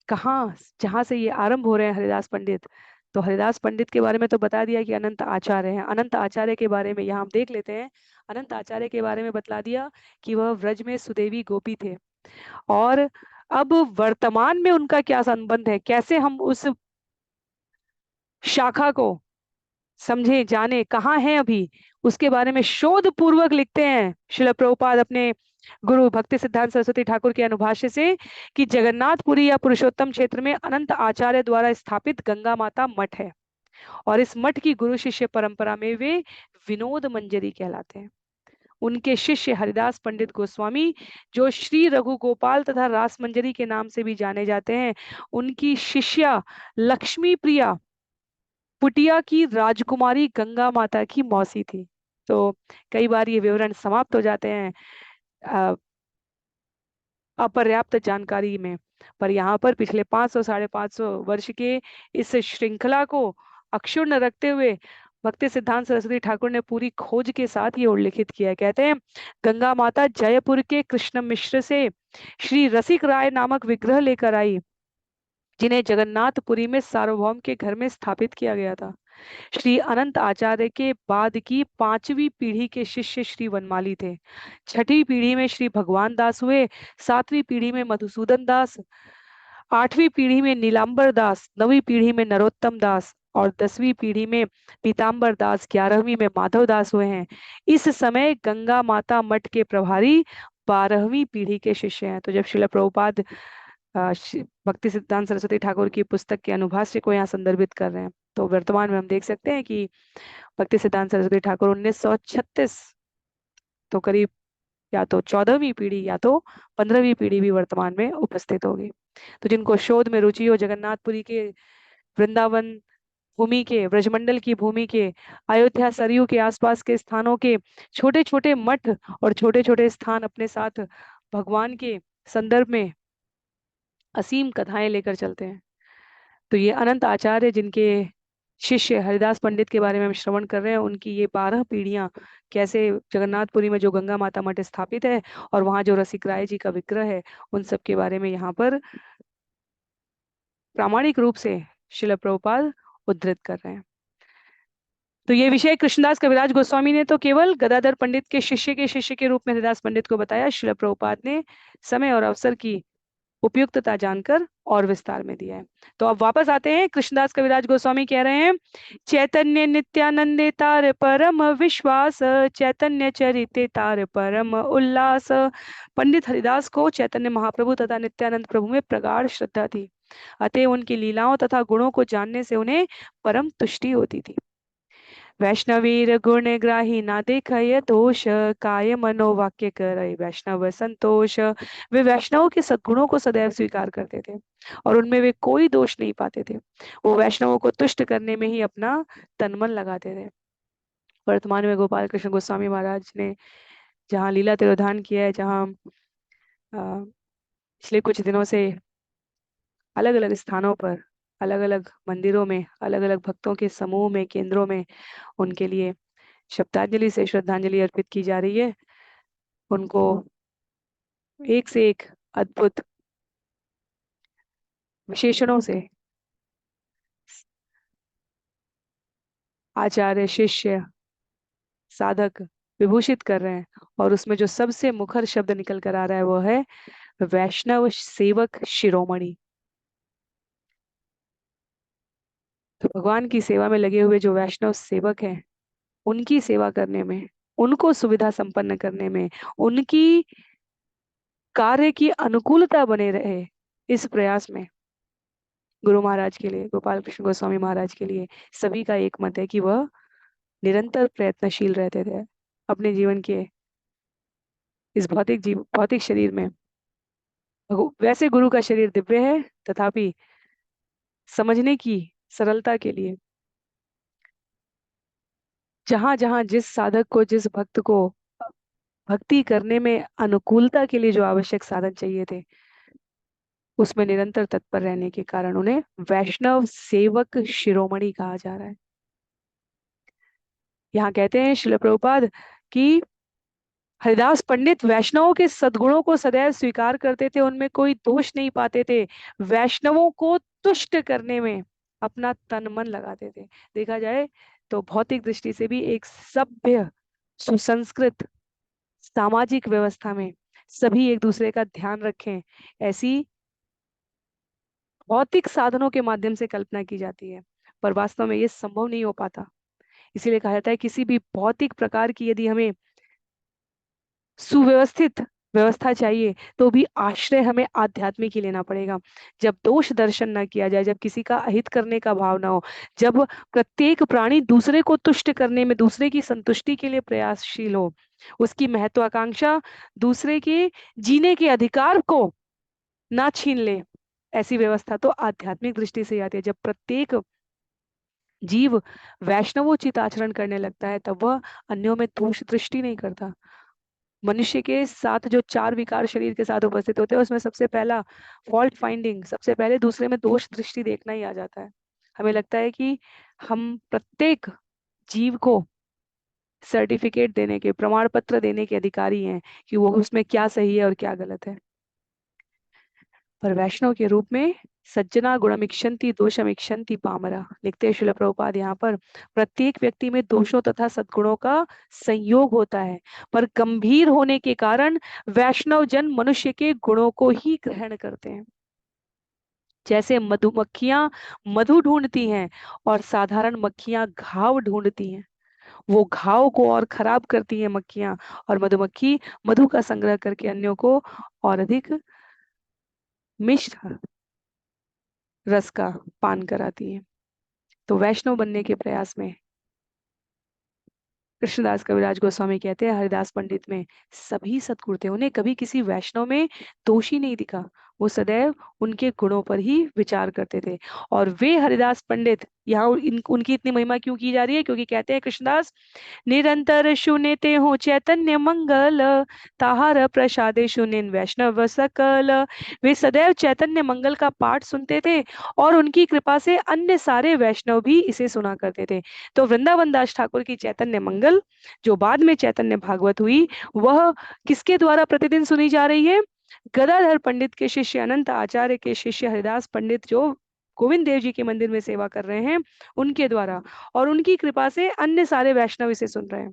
कहाँ, जहाँ से ये आरंभ हो रहे हैं हरिदास पंडित। तो हरिदास पंडित के बारे में तो बता दिया कि अनंत आचार्य हैं। अनंत आचार्य के बारे में यहाँ हम देख लेते हैं। अनंत आचार्य के बारे में बतला दिया कि वह व्रज में सुदेवी गोपी थे, और अब वर्तमान में उनका क्या संबंध है, कैसे हम उस शाखा को समझे, जाने, कहाँ है अभी, उसके बारे में शोध पूर्वक लिखते हैं श्रील प्रभुपाद अपने गुरु भक्ति सिद्धांत सरस्वती ठाकुर के अनुभाष्य से कि जगन्नाथपुरी या पुरुषोत्तम क्षेत्र में अनंत आचार्य द्वारा स्थापित गंगा माता मठ है, और इस मठ की गुरु शिष्य परंपरा में वे विनोद मंजरी कहलाते हैं। उनके शिष्य हरिदास पंडित गोस्वामी, जो श्री रघु गोपाल तथा रास मंजरी के नाम से भी जाने जाते हैं, उनकी शिष्या लक्ष्मी प्रिया पुटिया की राजकुमारी गंगा माता की मौसी थी। तो कई बार ये विवरण समाप्त हो जाते हैं अपर्याप्त जानकारी में, पर यहाँ पर पिछले 500 साढ़े 500 वर्ष के इस श्रृंखला को अक्षुण्ण रखते हुए भक्ति सिद्धांत सरस्वती ठाकुर ने पूरी खोज के साथ ये उल्लेखित किया है। कहते हैं गंगा माता जयपुर के कृष्ण मिश्र से श्री रसिक राय नामक विग्रह लेकर आई, जिन्हें जगन्नाथपुरी में सार्वभौम के घर में स्थापित किया गया था। श्री अनंत आचार्य के बाद की 5वीं पीढ़ी के शिष्य श्री वनमाली थे। 6ठी पीढ़ी में श्री भगवान दास हुए, 7वीं पीढ़ी में मधुसूदन दास, 8वीं पीढ़ी में नीलांबर दास, 9वीं पीढ़ी में नरोत्तम दास और 10वीं पीढ़ी में पीताम्बर दास, 11वीं में माधव दास हुए हैं। इस समय गंगा माता मठ के प्रभारी 12वीं पीढ़ी के शिष्य हैं। तो जब श्रील प्रभुपाद भक्ति सिद्धांत सरस्वती ठाकुर की पुस्तक के अनुभाष्य को यहाँ संदर्भित कर रहे हैं, तो वर्तमान में हम देख सकते हैं कि भक्ति सिद्धांत सरस्वती ठाकुर 1936, तो करीब या तो 14वीं पीढ़ी या तो 15वीं पीढ़ी भी वर्तमान में उपस्थित होगी। तो जिनको शोध में रुचि हो, जगन्नाथपुरी के, वृंदावन भूमि के, ब्रजमंडल की भूमि के, अयोध्या सरयू के आसपास के स्थानों के छोटे छोटे मठ और छोटे छोटे स्थान अपने साथ भगवान के संदर्भ में असीम कथाएं लेकर चलते हैं। तो ये अनंत आचार्य जिनके शिष्य हरिदास पंडित के बारे में हम श्रवण कर रहे हैं, उनकी ये 12 पीढ़ियां कैसे जगन्नाथपुरी में जो गंगा माता मठ स्थापित है और वहां जो रसिक राय जी का विग्रह है, उन सब के बारे में यहाँ पर प्रामाणिक रूप से श्रील प्रभुपाद उद्धृत कर रहे हैं। तो ये विषय कृष्णदास कविराज गोस्वामी ने तो केवल गदाधर पंडित के शिष्य के रूप में हरिदास पंडित को बताया। श्रील प्रभुपाद ने समय और अवसर की उपयुक्तता जानकर और विस्तार में दिया है। तो अब वापस आते हैं, कृष्णदास कविराज गोस्वामी कह रहे हैं, चैतन्य नित्यानंदे तार परम विश्वास, चैतन्य चरिते तार परम उल्लास। पंडित हरिदास को चैतन्य महाप्रभु तथा नित्यानंद प्रभु में प्रगाढ़ श्रद्धा थी, अतः उनकी लीलाओं तथा गुणों को जानने से उन्हें परम तुष्टि होती थी। वैष्णवीर गुण ग्राही ना देखय दोष, काय मनोवाक्य करय वैष्णव संतोष। वे वैष्णवों के सद्गुणों को सदैव स्वीकार करते थे और उनमें वे कोई दोष नहीं पाते थे। वो वैष्णवों को तुष्ट करने में ही अपना तन मन लगाते थे। वर्तमान में गोपाल कृष्ण गोस्वामी महाराज ने जहाँ लीला तिरोधान किया है, जहाँ पिछले कुछ दिनों से अलग अलग स्थानों पर, अलग अलग मंदिरों में, अलग अलग भक्तों के समूह में, केंद्रों में उनके लिए शब्दांजलि से श्रद्धांजलि अर्पित की जा रही है। उनको एक से एक अद्भुत विशेषणों से आचार्य, शिष्य, साधक विभूषित कर रहे हैं, और उसमें जो सबसे मुखर शब्द निकल कर आ रहा है वो है वैष्णव सेवक शिरोमणि। तो भगवान की सेवा में लगे हुए जो वैष्णव सेवक हैं, उनकी सेवा करने में, उनको सुविधा संपन्न करने में, उनकी कार्य की अनुकूलता बने रहे, इस प्रयास में गुरु महाराज के लिए, गोपाल कृष्ण गोस्वामी महाराज के लिए सभी का एक मत है कि वह निरंतर प्रयत्नशील रहते थे अपने जीवन के इस भौतिक शरीर में। वैसे गुरु का शरीर दिव्य है, तथापि समझने की सरलता के लिए जहां जहां जिस साधक को, जिस भक्त को भक्ति करने में अनुकूलता के लिए जो आवश्यक साधन चाहिए थे, उसमें निरंतर तत्पर रहने के कारण उन्हें वैष्णव सेवक शिरोमणि कहा जा रहा है। यहाँ कहते हैं श्रील प्रभुपाद कि हरिदास पंडित वैष्णवों के सद्गुणों को सदैव स्वीकार करते थे, उनमें कोई दोष नहीं पाते थे। वैष्णवों को तुष्ट करने में अपना तन मन लगाते थे। देखा जाए तो भौतिक दृष्टि से भी एक सभ्य, सुसंस्कृत सामाजिक व्यवस्था में सभी एक दूसरे का ध्यान रखें, ऐसी भौतिक साधनों के माध्यम से कल्पना की जाती है, पर वास्तव में ये संभव नहीं हो पाता। इसीलिए कहा जाता है किसी भी भौतिक प्रकार की यदि हमें सुव्यवस्थित व्यवस्था चाहिए तो भी आश्रय हमें आध्यात्मिक ही लेना पड़ेगा। जब दोष दर्शन ना किया जाए, जब किसी का अहित करने का भाव ना हो, जब प्रत्येक प्राणी दूसरे को तुष्ट करने में, दूसरे की संतुष्टि के लिए प्रयासशील हो, उसकी महत्वाकांक्षा दूसरे के जीने के अधिकार को ना छीन ले, ऐसी व्यवस्था तो आध्यात्मिक दृष्टि से आती है। जब प्रत्येक जीव वैष्णवोचित आचरण करने लगता है, तब वह अन्यों में दोष दृष्टि नहीं करता। मनुष्य के साथ जो चार विकार शरीर के साथ उपस्थित होते हैं, उसमें सबसे पहला फॉल्ट फाइंडिंग, सबसे पहले दूसरे में दोष दृष्टि देखना ही आ जाता है। हमें लगता है कि हम प्रत्येक जीव को सर्टिफिकेट देने के, प्रमाण पत्र देने के अधिकारी हैं कि वो उसमें क्या सही है और क्या गलत है। पर वैष्णव के रूप में सज्जना गुणमिक्षन्ति दोषमिक्षन्ति पामरा, लिखते हैं श्रील प्रभुपाद यहाँ पर, प्रत्येक व्यक्ति में दोषों तथा सद्गुणों का संयोग होता है, पर गंभीर होने के कारण वैष्णव जन मनुष्य के गुणों को ही ग्रहण करते हैं। जैसे मधुमक्खियां मधु ढूंढती हैं और साधारण मक्खियां घाव ढूंढती हैं, वो घाव को और खराब करती हैं मक्खियां, और मधुमक्खी मधु का संग्रह करके अन्यों को और अधिक मिष्ट रस का पान कराती है। तो वैष्णव बनने के प्रयास में कृष्णदास कविराज गोस्वामी कहते हैं हरिदास पंडित में सभी सद्गुण थे, उन्हें कभी किसी वैष्णव में दोष ही नहीं दिखा, वो सदैव उनके गुणों पर ही विचार करते थे। और वे हरिदास पंडित, यहाँ उनकी इतनी महिमा क्यों की जा रही है? क्योंकि कहते हैं कृष्णदास, निरंतर सुनेते हो चैतन्य मंगल, ताहार प्रसादे सुनिन वैष्णव सकल। वे सदैव चैतन्य मंगल का पाठ सुनते थे और उनकी कृपा से अन्य सारे वैष्णव भी इसे सुना करते थे। तो वृंदावन दास ठाकुर की चैतन्य मंगल, जो बाद में चैतन्य भागवत हुई, वह किसके द्वारा प्रतिदिन सुनी जा रही है? गदाधर पंडित के शिष्य, अनंत आचार्य के शिष्य हरिदास पंडित, जो गोविंद देव जी के मंदिर में सेवा कर रहे हैं, उनके द्वारा, और उनकी कृपा से अन्य सारे वैष्णव इसे सुन रहे हैं।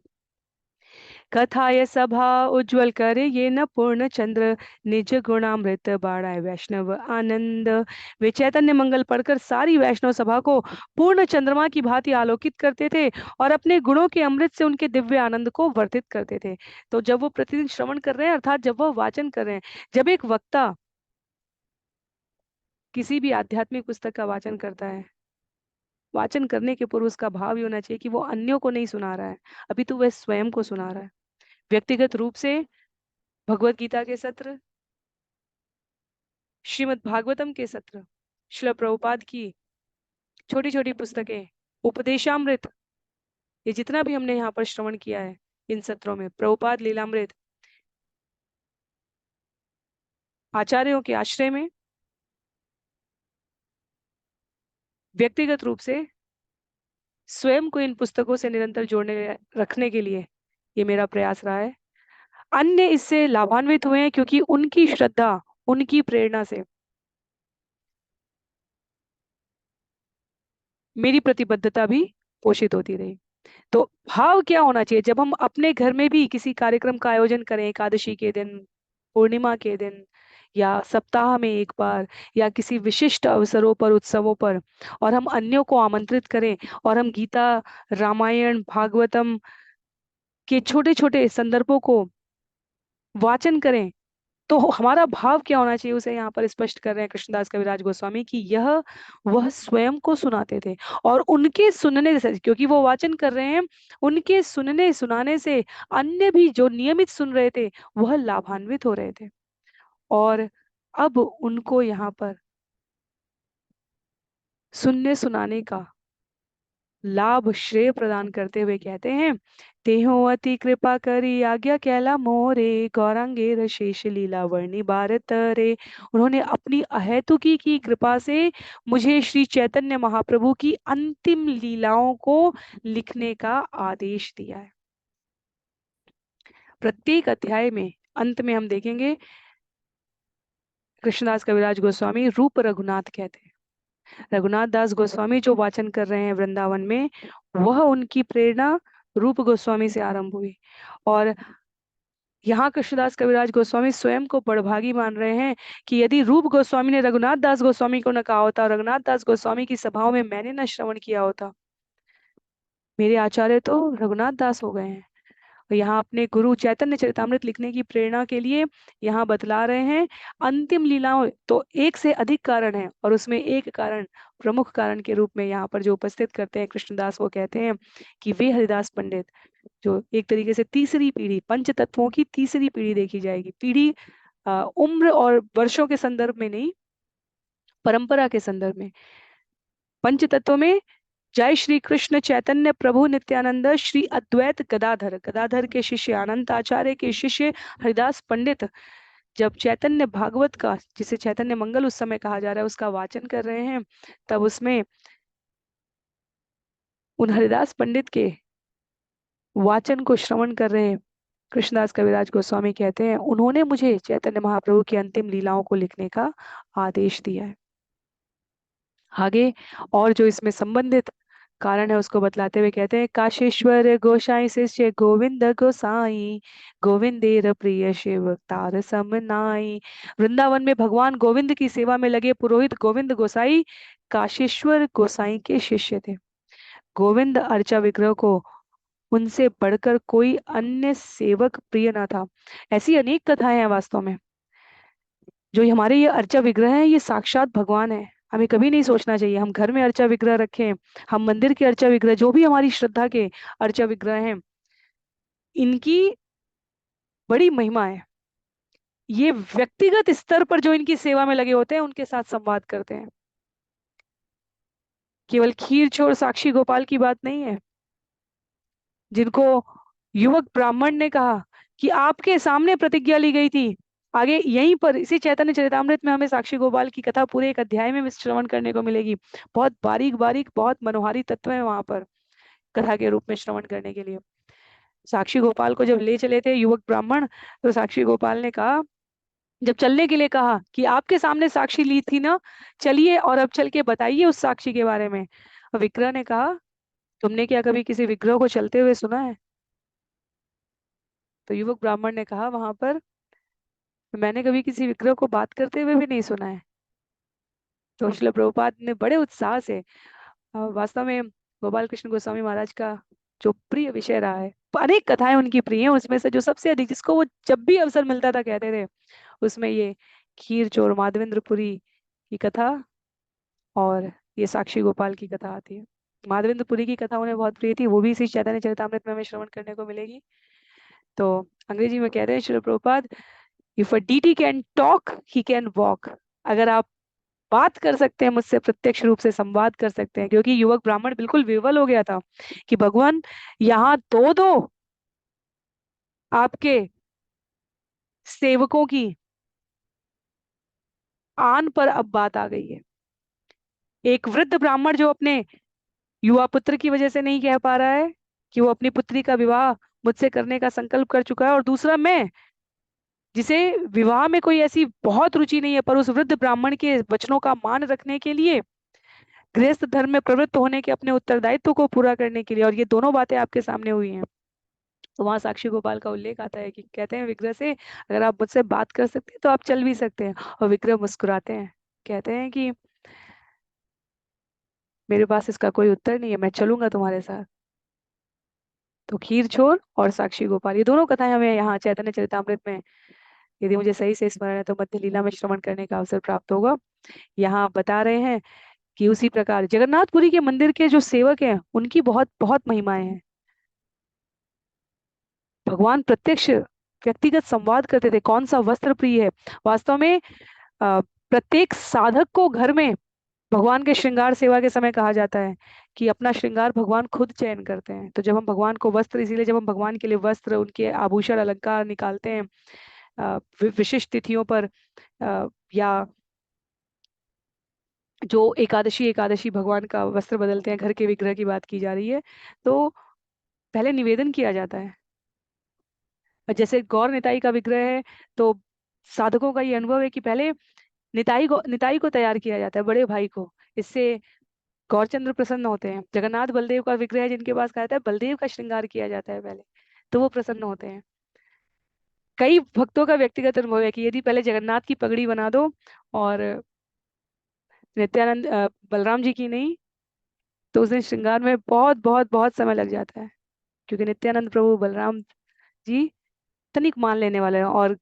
कथाय सभा उज्जवल करे ये न पूर्ण चंद्र, निज गुणामृत बाढ़ाए वैष्णव आनंद। वे चैतन्य मंगल पढ़कर सारी वैष्णव सभा को पूर्ण चंद्रमा की भांति आलोकित करते थे और अपने गुणों के अमृत से उनके दिव्य आनंद को वर्धित करते थे। तो जब वो प्रतिदिन श्रवण कर रहे हैं, अर्थात जब वो वाचन कर रहे हैं, जब एक वक्ता किसी भी आध्यात्मिक पुस्तक का वाचन करता है, वाचन करने के पूर्व उसका भाव ये होना चाहिए कि वो अन्यों को नहीं सुना रहा है, अभी तो वह स्वयं को सुना रहा है। व्यक्तिगत रूप से भगवत गीता के सत्र, श्रीमद् भागवतम के सत्र, श्रील प्रभुपाद की छोटी छोटी पुस्तकें, उपदेशामृत, ये जितना भी हमने यहाँ पर श्रवण किया है इन सत्रों में, प्रभुपाद लीलामृत, आचार्यों के आश्रय में, व्यक्तिगत रूप से स्वयं को इन पुस्तकों से निरंतर जोड़ने रखने के लिए ये मेरा प्रयास रहा है। अन्य इससे लाभान्वित हुए हैं क्योंकि उनकी श्रद्धा, उनकी प्रेरणा से मेरी प्रतिबद्धता भी पोषित होती रही। तो भाव क्या होना चाहिए जब हम अपने घर में भी किसी कार्यक्रम का आयोजन करें, एकादशी के दिन, पूर्णिमा के दिन, या सप्ताह में एक बार, या किसी विशिष्ट अवसरों पर, उत्सवों पर, और हम अन्यों को आमंत्रित करें और हम गीता, रामायण, भागवतम के छोटे छोटे संदर्भों को वाचन करें, तो हमारा भाव क्या होना चाहिए उसे यहाँ पर स्पष्ट कर रहे हैं कृष्णदास कविराज गोस्वामी कि यह वह स्वयं को सुनाते थे और उनके सुनने से, क्योंकि वो वाचन कर रहे हैं, उनके सुनने सुनाने से अन्य भी जो नियमित सुन रहे थे वह लाभान्वित हो रहे थे। और अब उनको यहाँ पर सुनने सुनाने का लाभ श्रेय प्रदान करते हुए कहते हैं, तेहो अति कृपा करी आज्ञा कैला मोरे गौरांगे शेष लीला वर्णी भारत रे। उन्होंने अपनी अहेतुकी की कृपा से मुझे श्री चैतन्य महाप्रभु की अंतिम लीलाओं को लिखने का आदेश दिया है। प्रत्येक अध्याय में अंत में हम देखेंगे कृष्णदास कविराज गोस्वामी रूप रघुनाथ कहते हैं। रघुनाथ दास गोस्वामी जो वाचन कर रहे हैं वृंदावन में, वह उनकी प्रेरणा रूप गोस्वामी से आरंभ हुई। और यहाँ कृष्णदास कविराज गोस्वामी स्वयं को बड़भागी मान रहे हैं कि यदि रूप गोस्वामी ने रघुनाथ दास गोस्वामी को न कहा होता और रघुनाथ दास गोस्वामी की सभाओं में मैंने न श्रवण किया होता, मेरे आचार्य तो रघुनाथ दास हो गए हैं। और यहाँ अपने गुरु चैतन्य चरितामृत लिखने की प्रेरणा के लिए यहाँ बतला रहे हैं अंतिम लीलाओं। तो एक से अधिक कारण है और उसमें एक कारण, प्रमुख कारण के रूप में यहाँ पर जो उपस्थित करते हैं कृष्णदास, वो कहते हैं कि वे हरिदास पंडित जो एक तरीके से तीसरी पीढ़ी, पंच तत्वों की तीसरी पीढ़ी देखी जाएगी। पीढ़ी उम्र और वर्षों के संदर्भ में नहीं, परंपरा के संदर्भ में। पंच तत्व में जय श्री कृष्ण चैतन्य प्रभु नित्यानंद श्री अद्वैत गदाधर, गदाधर के शिष्य अनंत आचार्य के शिष्य हरिदास पंडित जब चैतन्य भागवत का, जिसे चैतन्य मंगल उस समय कहा जा रहा है, उसका वाचन कर रहे हैं, तब उसमें उन हरिदास पंडित के वाचन को श्रवण कर रहे हैं कृष्णदास कविराज गोस्वामी कहते हैं, उन्होंने मुझे चैतन्य महाप्रभु की अंतिम लीलाओं को लिखने का आदेश दिया है। आगे और जो इसमें संबंधित कारण है उसको बतलाते हुए कहते हैं, काशेश्वर गोसाई शिष्य गोविंद गोसाई गोविंदेर प्रिय शिव तार समनाई। वृंदावन में भगवान गोविंद की सेवा में लगे पुरोहित गोविंद गोसाई काशेश्वर गोसाई के शिष्य थे। गोविंद अर्चा विग्रह को उनसे बढ़कर कोई अन्य सेवक प्रिय न था। ऐसी अनेक कथाएं हैं वास्तव में। जो हमारे ये अर्चा विग्रह है, ये साक्षात भगवान है। हमें कभी नहीं सोचना चाहिए हम घर में अर्चा विग्रह रखें, हम मंदिर के अर्चा विग्रह, जो भी हमारी श्रद्धा के अर्चा विग्रह हैं, इनकी बड़ी महिमा है। ये व्यक्तिगत स्तर पर जो इनकी सेवा में लगे होते हैं उनके साथ संवाद करते हैं। केवल खीर छोर साक्षी गोपाल की बात नहीं है, जिनको युवक ब्राह्मण ने कहा कि आपके सामने प्रतिज्ञा ली गई थी। आगे यहीं पर इसी चैतन्य चरितामृत में हमें साक्षी गोपाल की कथा पूरे एक अध्याय में श्रवण करने को मिलेगी। बहुत बारीक बारीक, बहुत मनोहारी तत्व है वहां पर कथा के रूप में श्रवण करने के लिए। साक्षी गोपाल को जब ले चले थे युवक ब्राह्मण, तो साक्षी गोपाल ने कहा, जब चलने के लिए कहा कि आपके सामने साक्षी ली थी ना, चलिए और अब चल के बताइए उस साक्षी के बारे में। विग्रह ने कहा, तुमने क्या कभी किसी विग्रह को चलते हुए सुना है? तो युवक ब्राह्मण ने कहा वहां पर, मैंने कभी किसी विग्रह को बात करते हुए भी नहीं सुना है। तो श्रील प्रभुपाद ने बड़े उत्साह से, वास्तव में गोपाल कृष्ण गोस्वामी महाराज का जो प्रिय विषय रहा है, अनेक कथाएं उनकी प्रिय हैं, उसमें से जो सबसे अधिक जिसको वो जब भी अवसर मिलता था कहते थे, उसमें ये खीर चोर माधवेंद्रपुरी की कथा और ये साक्षी गोपाल की कथा आती है। माधवेंद्रपुरी की कथा उन्हें बहुत प्रिय थी, वो भी इसी चैतन्य चरितामृत में हमें श्रवण करने को मिलेगी। तो अंग्रेजी में कहते हैं Srila Prabhupada, if a deity can talk he can walk. अगर आप बात कर सकते हैं मुझसे, प्रत्यक्ष रूप से संवाद कर सकते हैं, क्योंकि युवक ब्राह्मण बिल्कुल विवल हो गया था कि भगवान यहाँ दो दो आपके सेवकों की आन पर अब बात आ गई है। एक वृद्ध ब्राह्मण जो अपने युवा पुत्र की वजह से नहीं कह पा रहा है कि वो अपनी पुत्री का विवाह मुझसे करने का संकल्प कर चुका है, और दूसरा मैं जिसे विवाह में कोई ऐसी बहुत रुचि नहीं है, पर उस वृद्ध ब्राह्मण के वचनों का मान रखने के लिए, गृहस्थ धर्म में प्रवृत्त होने के अपने उत्तरदायित्व को पूरा करने के लिए, और ये दोनों बातें आपके सामने हुई हैं। तो वहां साक्षी गोपाल का उल्लेख आता है कि कहते हैं विग्रह से, अगर आप मुझसे बात कर सकते हैं तो आप चल भी सकते हैं। और विग्रह मुस्कुराते हैं, कहते हैं कि मेरे पास इसका कोई उत्तर नहीं है, मैं चलूंगा तुम्हारे साथ। तो खीर छोर और साक्षी गोपाल, ये दोनों कथाएं हमें यहाँ चैतन्य चरितामृत में यदि मुझे सही से स्मरण है तो मध्य लीला में श्रवण करने का अवसर प्राप्त होगा। यहाँ बता रहे हैं कि उसी प्रकार जगन्नाथपुरी के मंदिर के जो सेवक हैं उनकी बहुत बहुत महिमाएं हैं। भगवान प्रत्यक्ष व्यक्तिगत संवाद करते थे, कौन सा वस्त्र प्रिय है। वास्तव में प्रत्येक साधक को घर में भगवान के श्रृंगार सेवा के समय कहा जाता है कि अपना श्रृंगार भगवान खुद चयन करते हैं। तो जब हम भगवान को वस्त्र, इसीलिए जब हम भगवान के लिए वस्त्र, उनके आभूषण अलंकार निकालते हैं विशिष्ट तिथियों पर, या जो एकादशी एकादशी भगवान का वस्त्र बदलते हैं, घर के विग्रह की बात की जा रही है, तो पहले निवेदन किया जाता है। जैसे गौर निताई का विग्रह है, तो साधकों का ये अनुभव है कि पहले निताई को तैयार किया जाता है, बड़े भाई को। इससे गौरचंद्र प्रसन्न होते हैं। जगन्नाथ बलदेव का विग्रह है जिनके पास कहा जाता है बलदेव का श्रृंगार किया जाता है पहले, तो वो प्रसन्न होते हैं। कई भक्तों का व्यक्तिगत अनुभव है कि यदि पहले जगन्नाथ की पगड़ी बना दो और नित्यानंद बलराम जी की नहीं, तो उस दिन श्रृंगार में बहुत बहुत बहुत समय लग जाता है, क्योंकि नित्यानंद प्रभु बलराम जी तनिक मान लेने वाले हैं, और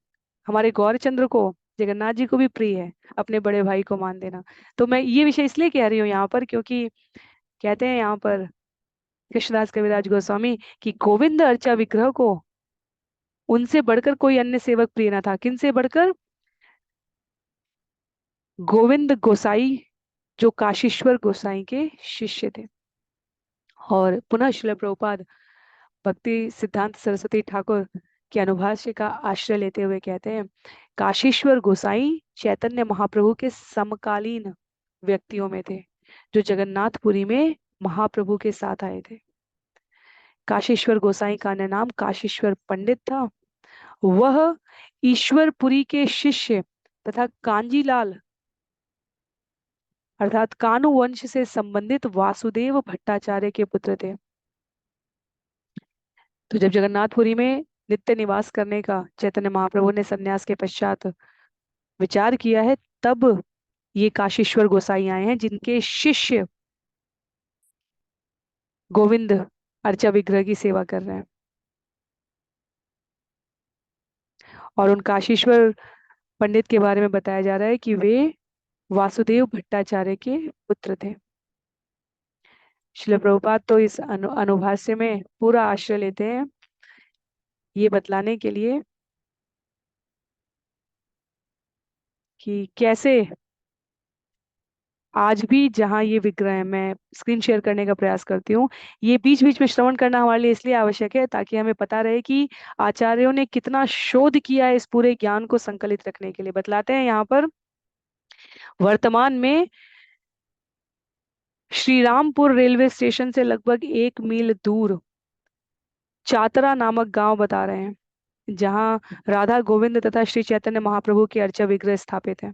हमारे गौरचंद्र को, जगन्नाथ जी को भी प्रिय है अपने बड़े भाई को मान देना। तो मैं ये विषय इसलिए कह रही हूँ यहाँ पर, क्योंकि कहते हैं यहाँ पर कृष्णदास कविराज गोस्वामी कि गोविंद अर्चा विग्रह को उनसे बढ़कर कोई अन्य सेवक प्रिय न था। किनसे बढ़कर? गोविंद गोसाई, जो काशीश्वर गोसाई के शिष्य थे। और पुनः श्रील प्रभुपाद भक्ति सिद्धांत सरस्वती ठाकुर के अनुभाष्य का आश्रय लेते हुए कहते हैं, काशीश्वर गोसाई चैतन्य महाप्रभु के समकालीन व्यक्तियों में थे, जो जगन्नाथपुरी में महाप्रभु के साथ आए थे। काशीश्वर गोसाई का अन्य नाम काशीश्वर पंडित था। वह ईश्वरपुरी के शिष्य तथा कांजीलाल अर्थात कानु वंश से संबंधित वासुदेव भट्टाचार्य के पुत्र थे। तो जब जगन्नाथपुरी में नित्य निवास करने का चैतन्य महाप्रभु ने संन्यास के पश्चात विचार किया है, तब ये काशीश्वर गोसाई आए हैं, जिनके शिष्य गोविंद अर्चा विग्रह की सेवा कर रहे हैं। और उन काशीश्वर पंडित के बारे में बताया जा रहा है कि वे वासुदेव भट्टाचार्य के पुत्र थे। श्रील प्रभुपाद तो इस अनुभाष्य में पूरा आश्रय लेते हैं ये बतलाने के लिए कि कैसे आज भी जहाँ ये विग्रह है, मैं स्क्रीन शेयर करने का प्रयास करती हूँ, ये बीच बीच में श्रवण करना हमारे लिए इसलिए आवश्यक है ताकि हमें पता रहे कि आचार्यों ने कितना शोध किया है इस पूरे ज्ञान को संकलित रखने के लिए। बतलाते हैं यहाँ पर, वर्तमान में श्रीरामपुर रेलवे स्टेशन से लगभग 1 मील दूर चातरा नामक गांव बता रहे हैं, जहां राधा गोविंद तथा श्री चैतन्य महाप्रभु के अर्चा विग्रह स्थापित है।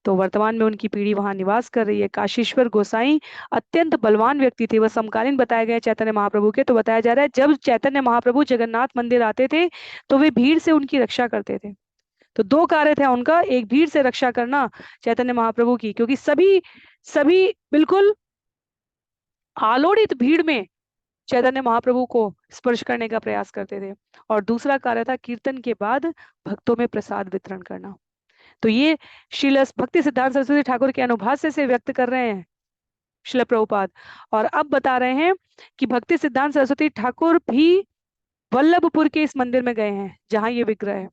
तो वर्तमान में उनकी पीढ़ी वहां निवास कर रही है। काशीश्वर गोसाई अत्यंत बलवान व्यक्ति थे, वह समकालीन बताए गए चैतन्य महाप्रभु के। तो बताया जा रहा है जब चैतन्य महाप्रभु जगन्नाथ मंदिर आते थे तो वे भीड़ से उनकी रक्षा करते थे। तो दो कार्य थे उनका, एक भीड़ से रक्षा करना चैतन्य महाप्रभु की, क्योंकि सभी सभी बिल्कुल आलोड़ित भीड़ में चैतन्य महाप्रभु को स्पर्श करने का प्रयास करते थे। और दूसरा कार्य था कीर्तन के बाद भक्तों में प्रसाद वितरण करना। तो ये श्रील भक्ति सिद्धांत सरस्वती ठाकुर के अनुभाष्य से व्यक्त कर रहे हैं श्रील प्रभुपाद। और अब बता रहे हैं कि भक्ति सिद्धांत सरस्वती ठाकुर भी वल्लभपुर के इस मंदिर में गए हैं जहां ये विग्रह है,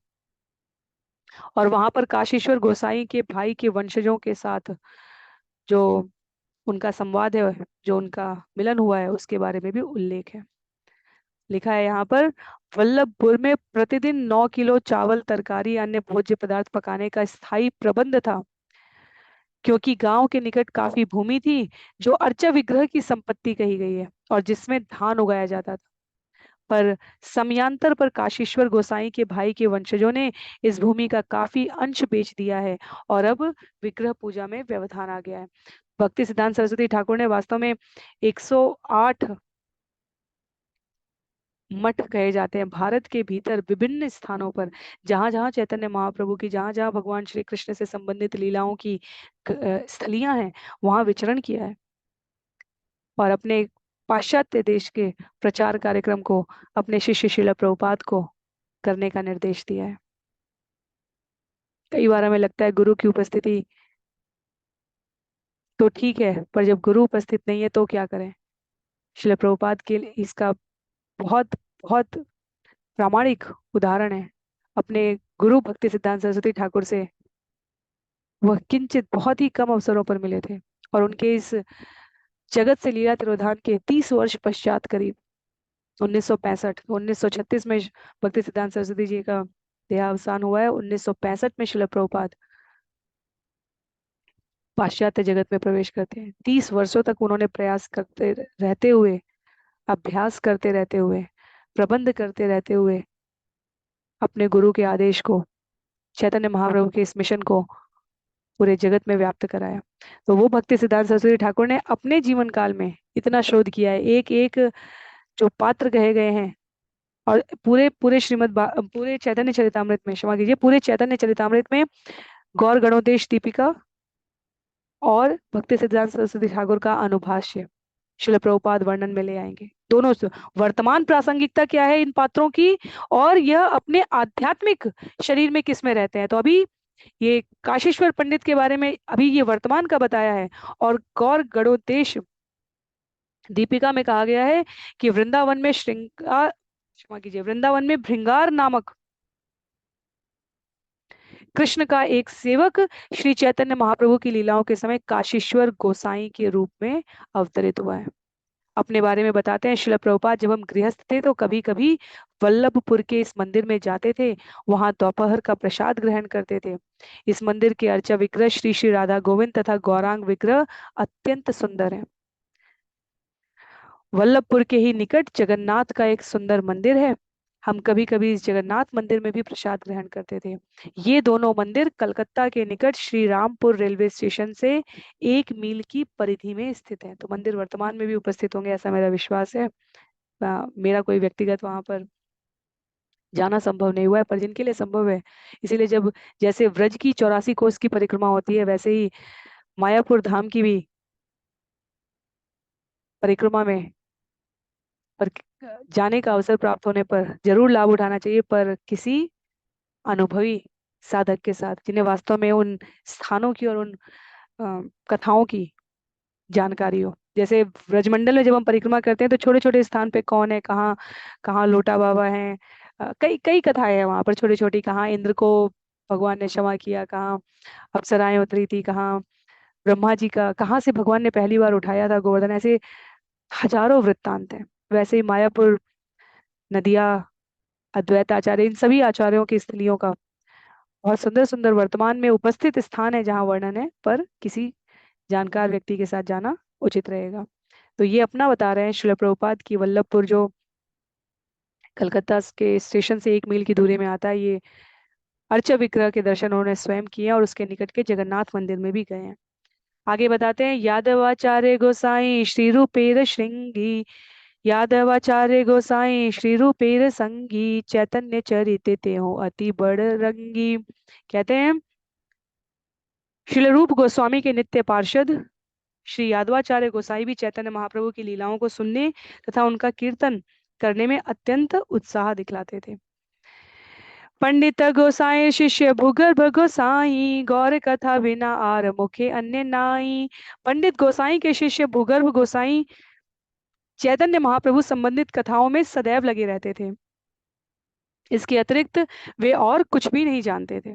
और वहां पर काशीश्वर गोसाई के भाई के वंशजों के साथ जो उनका संवाद है, जो उनका मिलन हुआ है, उसके बारे में भी उल्लेख है। लिखा है यहाँ पर, वल्लभपुर में प्रतिदिन 9 किलो चावल, तरकारी, अन्य भोज्य पदार्थ पकाने का स्थायी प्रबंध था, क्योंकि गांव के निकट काफी भूमि थी जो अर्चा विग्रह की संपत्ति कही गई है और जिसमें धान उगाया जाता था। पर समयांतर पर काशीश्वर गोसाई के भाई के वंशजों ने इस भूमि का काफी अंश बेच दिया है और अब विग्रह पूजा में व्यवधान आ गया है। भक्ति सिद्धांत सरस्वती ठाकुर ने वास्तव में 108 मठ कहे जाते हैं भारत के भीतर विभिन्न स्थानों पर, जहां जहां चैतन्य महाप्रभु की, जहां जहां भगवान श्री कृष्ण से संबंधित लीलाओं की स्थलियां हैं, वहां विचरण किया है और अपने पाश्चात्य देश के प्रचार कार्यक्रम को अपने शिष्य श्रील प्रभुपाद को करने का निर्देश दिया है। कई बार हमें लगता है गुरु की उपस्थिति तो ठीक है, पर जब गुरु उपस्थित नहीं है तो क्या करें। श्रील प्रभुपाद के लिए इसका बहुत बहुत प्रामाणिक उदाहरण है। अपने गुरु भक्ति सिद्धांत सरस्वती ठाकुर से वह किंचित बहुत ही कम अवसरों पर मिले थे, और उनके इस जगत से लीला तिरोधान के 30 वर्ष पश्चात, करीब 1965, 1936 में भक्ति सिद्धांत सरस्वती जी का देहावसान हुआ है। 1965 में श्रील प्रभुपाद पाश्चात्य जगत में प्रवेश करते हैं। 30 वर्षों तक उन्होंने प्रयास करते रहते हुए, अभ्यास करते रहते हुए, प्रबंध करते रहते हुए अपने गुरु के आदेश को, चैतन्य महाप्रभु के इस मिशन को पूरे जगत में व्याप्त कराया। तो वो भक्ति सिद्धांत सरस्वती ठाकुर ने अपने जीवन काल में इतना शोध किया है। एक एक जो पात्र कहे गए हैं, और पूरे पूरे पूरे चैतन्य चरितामृत में, क्षमा कीजिए, पूरे चैतन्य चरितामृत में गौर गणोदेश दीपिका और भक्ति सिद्धांत सरस्वती ठाकुर का अनुभाष्य शिल प्रभुपाद वर्णन में ले आएंगे। दोनों से वर्तमान प्रासंगिकता क्या है इन पात्रों की, और यह अपने आध्यात्मिक शरीर में किस में रहते हैं। तो अभी ये काशीश्वर पंडित के बारे में अभी ये वर्तमान का बताया है, और गौर गणोदेश दीपिका में कहा गया है कि वृंदावन में श्रृंगार, क्षमा कीजिए, वृंदावन में भृंगार नामक कृष्ण का एक सेवक श्री चैतन्य महाप्रभु की लीलाओं के समय काशीश्वर गोसाई के रूप में अवतरित हुआ है। अपने बारे में बताते हैं, श्रील प्रभुपाद जब हम गृहस्थ थे तो कभी कभी वल्लभपुर के इस मंदिर में जाते थे, वहां दोपहर का प्रसाद ग्रहण करते थे। इस मंदिर के अर्चा विग्रह श्री श्री राधा गोविंद तथा गौरांग विग्रह अत्यंत सुंदर है। वल्लभपुर के ही निकट जगन्नाथ का एक सुंदर मंदिर है। हम कभी कभी इस जगन्नाथ मंदिर में भी प्रसाद ग्रहण करते थे। ये दोनों मंदिर कलकत्ता के निकट श्री रामपुर रेलवे स्टेशन से 1 मील की परिधि में स्थित है। तो मंदिर वर्तमान में भी उपस्थित होंगे ऐसा मेरा विश्वास है। मेरा कोई व्यक्तिगत वहां पर जाना संभव नहीं हुआ है, पर जिनके लिए संभव है, इसीलिए जब जैसे व्रज की 84 कोस की परिक्रमा होती है, वैसे ही मायापुर धाम की भी परिक्रमा में पर जाने का अवसर प्राप्त होने पर जरूर लाभ उठाना चाहिए, पर किसी अनुभवी साधक के साथ, जिन्हें वास्तव में उन स्थानों की और उन कथाओं की जानकारी हो। जैसे ब्रजमंडल में जब हम परिक्रमा करते हैं तो छोटे छोटे स्थान पे कौन है, कहाँ कहाँ लोटा बाबा है, कई कई कथाएं हैं वहां पर छोटी छोटी, कहाँ इंद्र को भगवान ने क्षमा किया, कहाँ अप्सराएं उतरी थी, कहाँ ब्रह्मा जी का, कहाँ से भगवान ने पहली बार उठाया था गोवर्धन, ऐसे हजारों वृत्तांत हैं। वैसे ही मायापुर नदिया, अद्वैत आचार्य, इन सभी आचार्यों की स्थलियों का बहुत सुंदर सुंदर वर्तमान में उपस्थित स्थान है जहाँ वर्णन है, पर किसी जानकार व्यक्ति के साथ जाना उचित रहेगा। तो ये अपना बता रहे हैं श्रील प्रभुपाद की वल्लभपुर, जो कलकत्ता के स्टेशन से 1 मील की दूरी में आता है, ये अर्च विग्रह के दर्शन उन्होंने स्वयं किए और उसके निकट के जगन्नाथ मंदिर में भी गए हैं। आगे बताते हैं, यादवाचार्य गोसाई श्री रूपेर श्रृंगी, यादवाचार्य गोसाई श्री रूपेर संगी, चैतन्य चरित ते हो अति बड़ रंगी। कहते हैं श्रील रूप गोस्वामी के नित्य पार्षद श्री यादवाचार्य गोसाई भी चैतन्य महाप्रभु की लीलाओं को सुनने तथा उनका कीर्तन करने में अत्यंत उत्साह दिखलाते थे। पंडित गोसाई शिष्य भूगर्भ गोसाई, गौर कथा बिना आर मुखे अन्य नाई। पंडित गोसाई के शिष्य भूगर्भ गोसाई चैतन्य महाप्रभु संबंधित कथाओं में सदैव लगे रहते थे। इसके अतिरिक्त वे और कुछ भी नहीं जानते थे।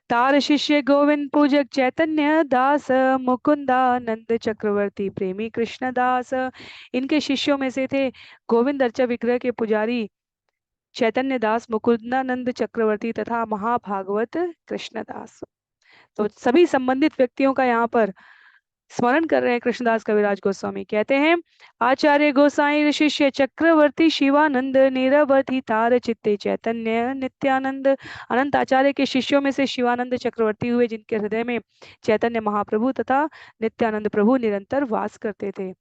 तार शिष्य गोविंद पूजक चैतन्य दास, मुकुंदानंद चक्रवर्ती प्रेमी कृष्ण दास। इनके शिष्यों में से थे गोविंद अर्चा विग्रह के पुजारी चैतन्य दास, मुकुंदानंद चक्रवर्ती तथा महाभागवत कृष्णदास। तो सभी संबंधित व्यक्तियों का यहाँ पर स्मरण कर रहे हैं कृष्णदास कविराज गोस्वामी। कहते हैं, आचार्य गोसाई शिष्य चक्रवर्ती शिवानंद, निरवधि तार चित्ते चैतन्य नित्यानंद। अनंत आचार्य के शिष्यों में से शिवानंद चक्रवर्ती हुए, जिनके हृदय में चैतन्य महाप्रभु तथा नित्यानंद प्रभु निरंतर वास करते थे।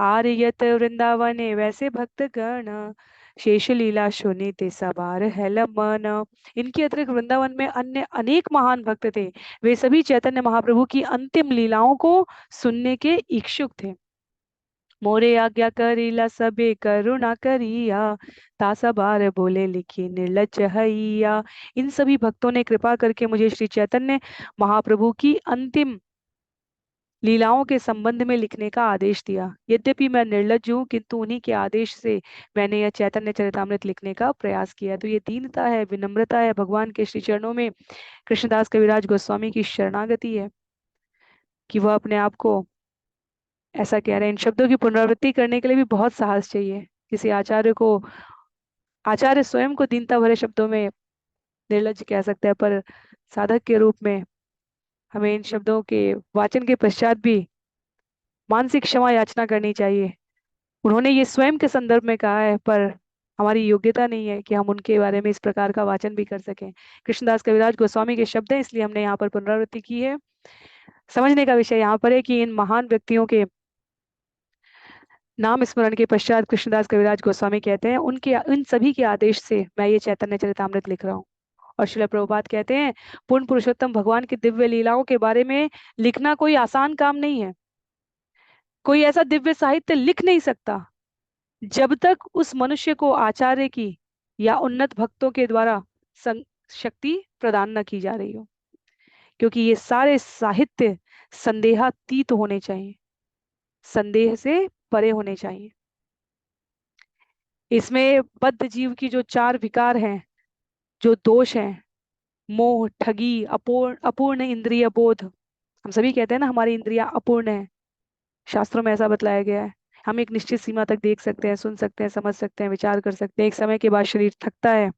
आर्यत वृंदावने वैसे भक्त गण, शेष लीला सुनीते सबार है मन। इनके अतिरिक्त वृंदावन में अन्य अनेक महान भक्त थे। वे सभी चैतन्य महाप्रभु की अंतिम लीलाओं को सुनने के इच्छुक थे। मोरे आज्ञा करीला सबे करुणा करिया, तासा बार बोले लिखी निर्लज हैया। इन सभी भक्तों ने कृपा करके मुझे श्री चैतन्य महाप्रभु की अंतिम लीलाओं के संबंध में लिखने का आदेश दिया। यद्यपि मैं निर्लज हूँ, किंतु उन्हीं के आदेश से मैंने यह चैतन्य चरितामृत लिखने का प्रयास किया। तो ये दीनता है, विनम्रता है, भगवान के श्री चरणों में कृष्णदास कविराज गोस्वामी की शरणागति है कि वह अपने आप को ऐसा कह रहे हैं। इन शब्दों की पुनरावृत्ति करने के लिए भी बहुत साहस चाहिए। किसी आचार्य को, आचार्य स्वयं को दीनता भरे शब्दों में निर्लज कह सकता है, पर साधक के रूप में हमें इन शब्दों के वाचन के पश्चात भी मानसिक क्षमा याचना करनी चाहिए। उन्होंने ये स्वयं के संदर्भ में कहा है, पर हमारी योग्यता नहीं है कि हम उनके बारे में इस प्रकार का वाचन भी कर सकें। कृष्णदास कविराज गोस्वामी के शब्द हैं, इसलिए हमने यहाँ पर पुनरावृत्ति की है। समझने का विषय यहाँ पर है कि इन महान व्यक्तियों के नाम स्मरण के पश्चात कृष्णदास कविराज गोस्वामी कहते हैं, उनके उन सभी के आदेश से मैं ये चैतन्य चरितामृत लिख रहा हूँ। और श्रील प्रभुपाद कहते हैं, पूर्ण पुरुषोत्तम भगवान की दिव्य लीलाओं के बारे में लिखना कोई आसान काम नहीं है। कोई ऐसा दिव्य साहित्य लिख नहीं सकता जब तक उस मनुष्य को आचार्य की या उन्नत भक्तों के द्वारा शक्ति प्रदान न की जा रही हो। क्योंकि ये सारे साहित्य संदेहातीत होने चाहिए, संदेह से परे होने चाहिए। इसमें बद्ध जीव की जो चार विकार हैं, जो दोष हैं, मोह, ठगी, अपूर्ण अपूर्ण इंद्रिय बोध। हम सभी कहते हैं ना हमारी इंद्रियां अपूर्ण है, शास्त्रों में ऐसा बतलाया गया है। हम एक निश्चित सीमा तक देख सकते हैं, सुन सकते हैं, समझ सकते हैं, विचार कर सकते हैं, एक समय के बाद शरीर थकता है।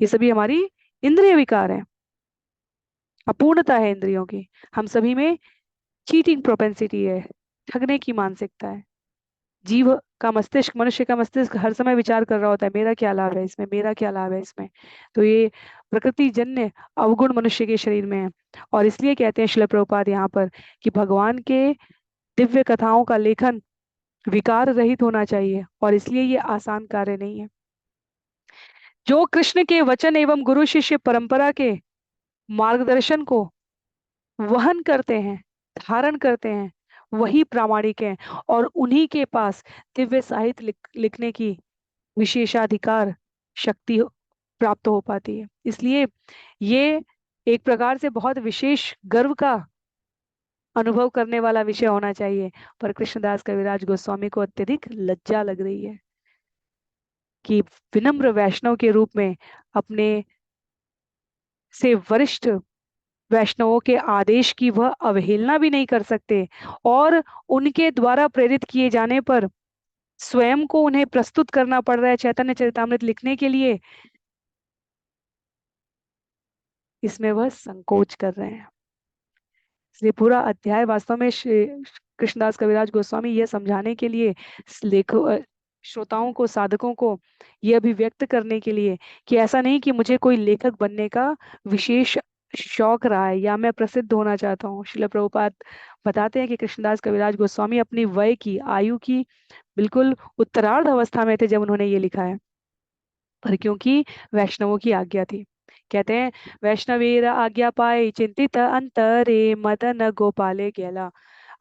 ये सभी हमारी इंद्रिय विकार है, अपूर्णता है इंद्रियों की। हम सभी में चीटिंग प्रोपेंसिटी है, ठगने की मानसिकता है। जीव का मस्तिष्क, मनुष्य का मस्तिष्क हर समय विचार कर रहा होता है, मेरा क्या लाभ है इसमें, मेरा क्या लाभ है इसमें। तो ये प्रकृति जन्य अवगुण मनुष्य के शरीर में है। और इसलिए कहते हैं श्रील प्रभुपाद यहाँ पर कि भगवान के दिव्य कथाओं का लेखन विकार रहित होना चाहिए, और इसलिए ये आसान कार्य नहीं है। जो कृष्ण के वचन एवं गुरु शिष्य परंपरा के मार्गदर्शन को वहन करते हैं, धारण करते हैं, वही प्रामाणिक हैं, और उन्हीं के पास दिव्य साहित्य लिखने की विशेषाधिकार शक्ति प्राप्त हो पाती है। इसलिए ये एक प्रकार से बहुत विशेष गर्व का अनुभव करने वाला विषय होना चाहिए। पर कृष्णदास कविराज गोस्वामी को अत्यधिक लज्जा लग रही है कि विनम्र वैष्णव के रूप में अपने से वरिष्ठ वैष्णवों के आदेश की वह अवहेलना भी नहीं कर सकते, और उनके द्वारा प्रेरित किए जाने पर स्वयं को उन्हें प्रस्तुत करना पड़ रहा है चैतन्य चरितामृत लिखने के लिए, इसमें वह संकोच कर रहे हैं। इसलिए पूरा अध्याय वास्तव में श्री कृष्णदास कविराज गोस्वामी यह समझाने के लिए, श्रोताओं को, साधकों को यह अभिव्यक्त करने के लिए कि ऐसा नहीं कि मुझे कोई लेखक बनने का विशेष शौक रहा है या मैं प्रसिद्ध होना चाहता हूँ। श्रील प्रभुपाद बताते हैं कि कृष्णदास कविराज गोस्वामी अपनी वय की, आयु की बिल्कुल उत्तरार्ध अवस्था में थे जब उन्होंने ये लिखा है, पर क्योंकि वैष्णवों की आज्ञा थी। कहते हैं, वैष्णवीर आज्ञा पाए चिंतित अंतरे मदन गोपाले गेला।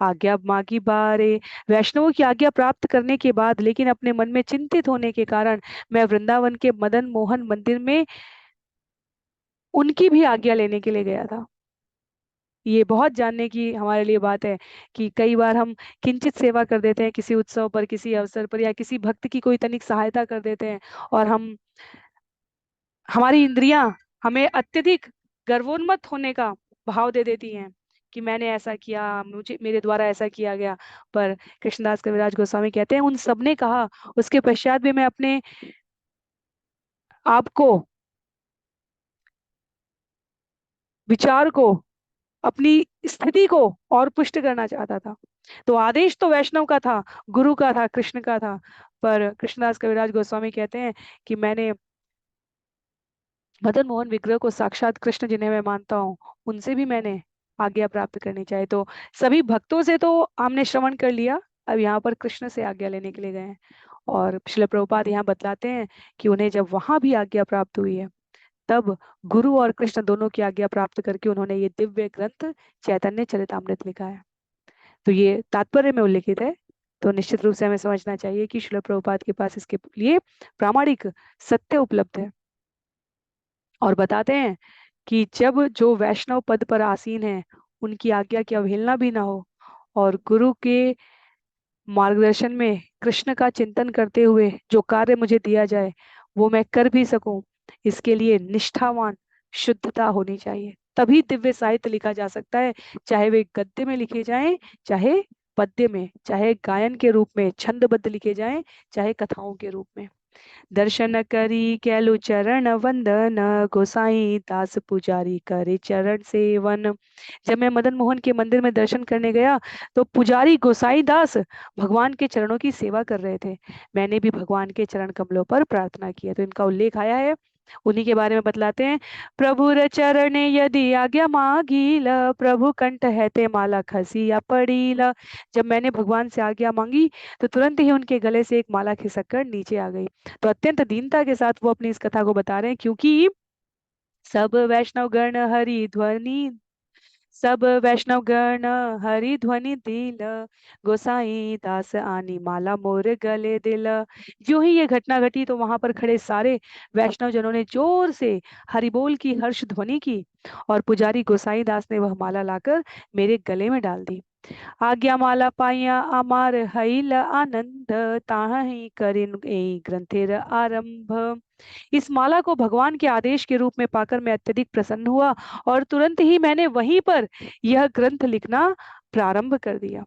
आज्ञा मागी बारे, वैष्णवों की आज्ञा प्राप्त करने के बाद लेकिन अपने मन में चिंतित होने के कारण मैं वृंदावन के मदन मोहन मंदिर में उनकी भी आज्ञा लेने के लिए गया था। ये बहुत जानने की हमारे लिए बात है कि कई बार हम किंचित सेवा कर देते हैं किसी उत्सव पर, किसी अवसर पर, या किसी भक्त की कोई तनिक सहायता कर देते हैं, और हमारी इंद्रियां हमें अत्यधिक गर्वोन्मत्त होने का भाव दे देती हैं कि मैंने ऐसा किया, मुझे मेरे द्वारा ऐसा किया गया। पर कृष्णदास कविराज गोस्वामी कहते हैं, उन सब ने कहा, उसके पश्चात भी मैं अपने आप को, विचार को, अपनी स्थिति को और पुष्ट करना चाहता था। तो आदेश तो वैष्णव का था, गुरु का था, कृष्ण का था, पर कृष्णदास कविराज गोस्वामी कहते हैं कि मैंने मदन मोहन विग्रह को साक्षात कृष्ण जिन्हें मैं मानता हूँ, उनसे भी मैंने आज्ञा प्राप्त करनी चाहिए। तो सभी भक्तों से तो हमने श्रवण कर लिया, अब यहाँ पर कृष्ण से आज्ञा लेने के लिए गए हैं। और श्रील प्रभुपाद यहाँ बतलाते हैं कि उन्हें जब वहां भी आज्ञा प्राप्त हुई है, तब गुरु और कृष्ण दोनों की आज्ञा प्राप्त करके उन्होंने ये दिव्य ग्रंथ चैतन्य चरितामृत लिखा है। तो ये तात्पर्य में उल्लिखित है तो निश्चित रूप से हमें समझना चाहिए कि श्रील प्रभुपाद के पास इसके लिए प्रामाणिक सत्य उपलब्ध है। और बताते हैं कि जब जो वैष्णव पद पर आसीन है उनकी आज्ञा की अवहेलना भी ना हो, और गुरु के मार्गदर्शन में कृष्ण का चिंतन करते हुए जो कार्य मुझे दिया जाए वो मैं कर भी सकूं, इसके लिए निष्ठावान शुद्धता होनी चाहिए। तभी दिव्य साहित्य लिखा जा सकता है, चाहे वे गद्य में लिखे जाएं, चाहे पद्य में, चाहे गायन के रूप में छंदबद्ध लिखे जाएं, चाहे कथाओं के रूप में। दर्शन करी कैलु चरण वंदन, गोसाई दास पुजारी करे चरण सेवन। जब मैं मदन मोहन के मंदिर में दर्शन करने गया तो पुजारी गोसाई दास भगवान के चरणों की सेवा कर रहे थे। मैंने भी भगवान के चरण कमलों पर प्रार्थना की है, तो इनका उल्लेख आया है। उन्हीं के बारे में बतलाते हैं। प्रभु र चरणे यदि आज्ञा मांगील, प्रभु कंठ है ते माला खसिया पड़ील। जब मैंने भगवान से आज्ञा मांगी तो तुरंत ही उनके गले से एक माला खिसक कर नीचे आ गई। तो अत्यंत दीनता के साथ वो अपनी इस कथा को बता रहे हैं, क्योंकि सब वैष्णव गण हरि ध्वनि, सब वैष्णव गण हरि ध्वनि दिल, गोसाई दास आनी माला मोर गले दिल। यूं ही ये घटना घटी तो वहां पर खड़े सारे वैष्णव जनों ने जोर से हरिबोल की हर्ष ध्वनि की, और पुजारी गोसाई दास ने वह माला लाकर मेरे गले में डाल दी। आज्ञा माला पाइया अमार हईल आनंद, ताहि करिन ए ग्रंथेर आरंभ। इस माला को भगवान के आदेश के रूप में पाकर मैं अत्यधिक प्रसन्न हुआ, और तुरंत ही मैंने वहीं पर यह ग्रंथ लिखना प्रारंभ कर दिया।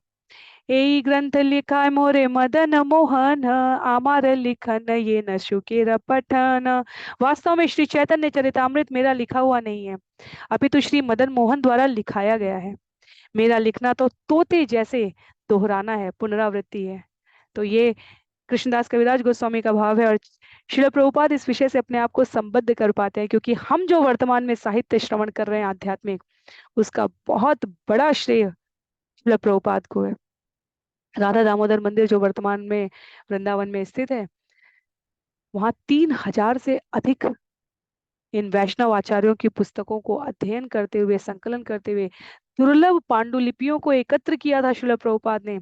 ए ग्रंथ लिखा मोरे मदन मोहन, आमार लिखन ये न शुकेर पठन। वास्तव में श्री चैतन्य चरितामृत मेरा लिखा हुआ नहीं है, अपितु श्री मदन मोहन द्वारा लिखाया गया है। मेरा लिखना तो तोते जैसे दोहराना है, पुनरावृत्ति है। तो ये कृष्णदास कविराज गोस्वामी का भाव है, और श्रील प्रभुपाद इस विषय से अपने आप को संबद्ध कर पाते हैं, क्योंकि हम जो वर्तमान में साहित्य श्रवण कर रहे हैं आध्यात्मिक, उसका बहुत बड़ा श्रेय श्रील प्रभुपाद को है। राधा दामोदर मंदिर जो वर्तमान में वृंदावन में स्थित है, वहां 3,000 से अधिक इन वैष्णव आचार्यों की पुस्तकों को अध्ययन करते हुए, संकलन करते हुए दुर्लभ पांडुलिपियों को एकत्र किया था श्रील प्रभुपाद ने,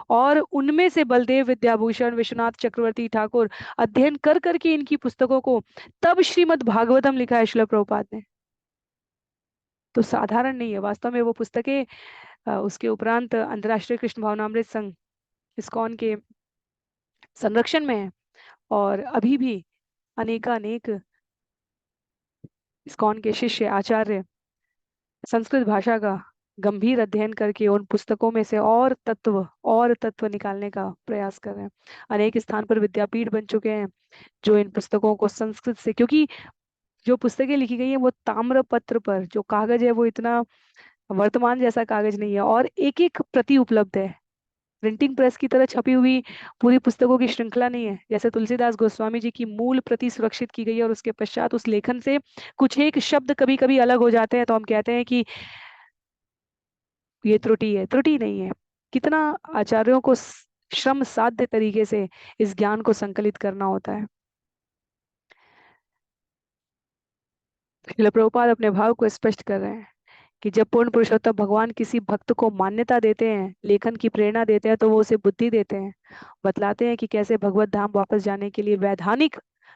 और उनमें से बलदेव विद्याभूषण, विश्वनाथ चक्रवर्ती ठाकुर अध्ययन कर करके इनकी पुस्तकों को तब श्रीमद् भागवतम लिखा है श्रील प्रभुपाद ने। तो साधारण नहीं है वास्तव में वो पुस्तकें। उसके उपरांत अंतर्राष्ट्रीय कृष्ण भावनामृत संघ इस्कॉन के संरक्षण में है, और अभी भी अनेकानेक इस्कॉन के शिष्य आचार्य संस्कृत भाषा का गंभीर अध्ययन करके उन पुस्तकों में से और तत्व निकालने का प्रयास कर रहे हैं। अनेक स्थान पर विद्यापीठ बन चुके हैं जो इन पुस्तकों को संस्कृत से, क्योंकि जो पुस्तकें लिखी गई हैं वो ताम्र पत्र पर, जो कागज है वो इतना वर्तमान जैसा कागज नहीं है, और एक एक प्रति उपलब्ध है। प्रिंटिंग प्रेस की तरह छपी हुई पूरी पुस्तकों की श्रृंखला नहीं है। जैसे तुलसीदास गोस्वामी जी की मूल प्रति सुरक्षित की गई है, और उसके पश्चात उस लेखन से कुछ एक शब्द कभी कभी अलग हो जाते हैं, तो हम कहते हैं कि ये त्रुटि है। त्रुटि नहीं है। कितना आचार्यों को श्रम साध्य तरीके से इस ज्ञान को संकलित करना होता है। श्रील प्रभुपाद अपने भाव को स्पष्ट कर रहे हैं कि जब पूर्ण पुरुषोत्तम भगवान किसी भक्त को मान्यता देते हैं, लेखन की प्रेरणा देते हैं, तो वो उसे बुद्धि देते हैं। बतलाते हैं कि कैसे भगवत धाम वापस जाने के लिए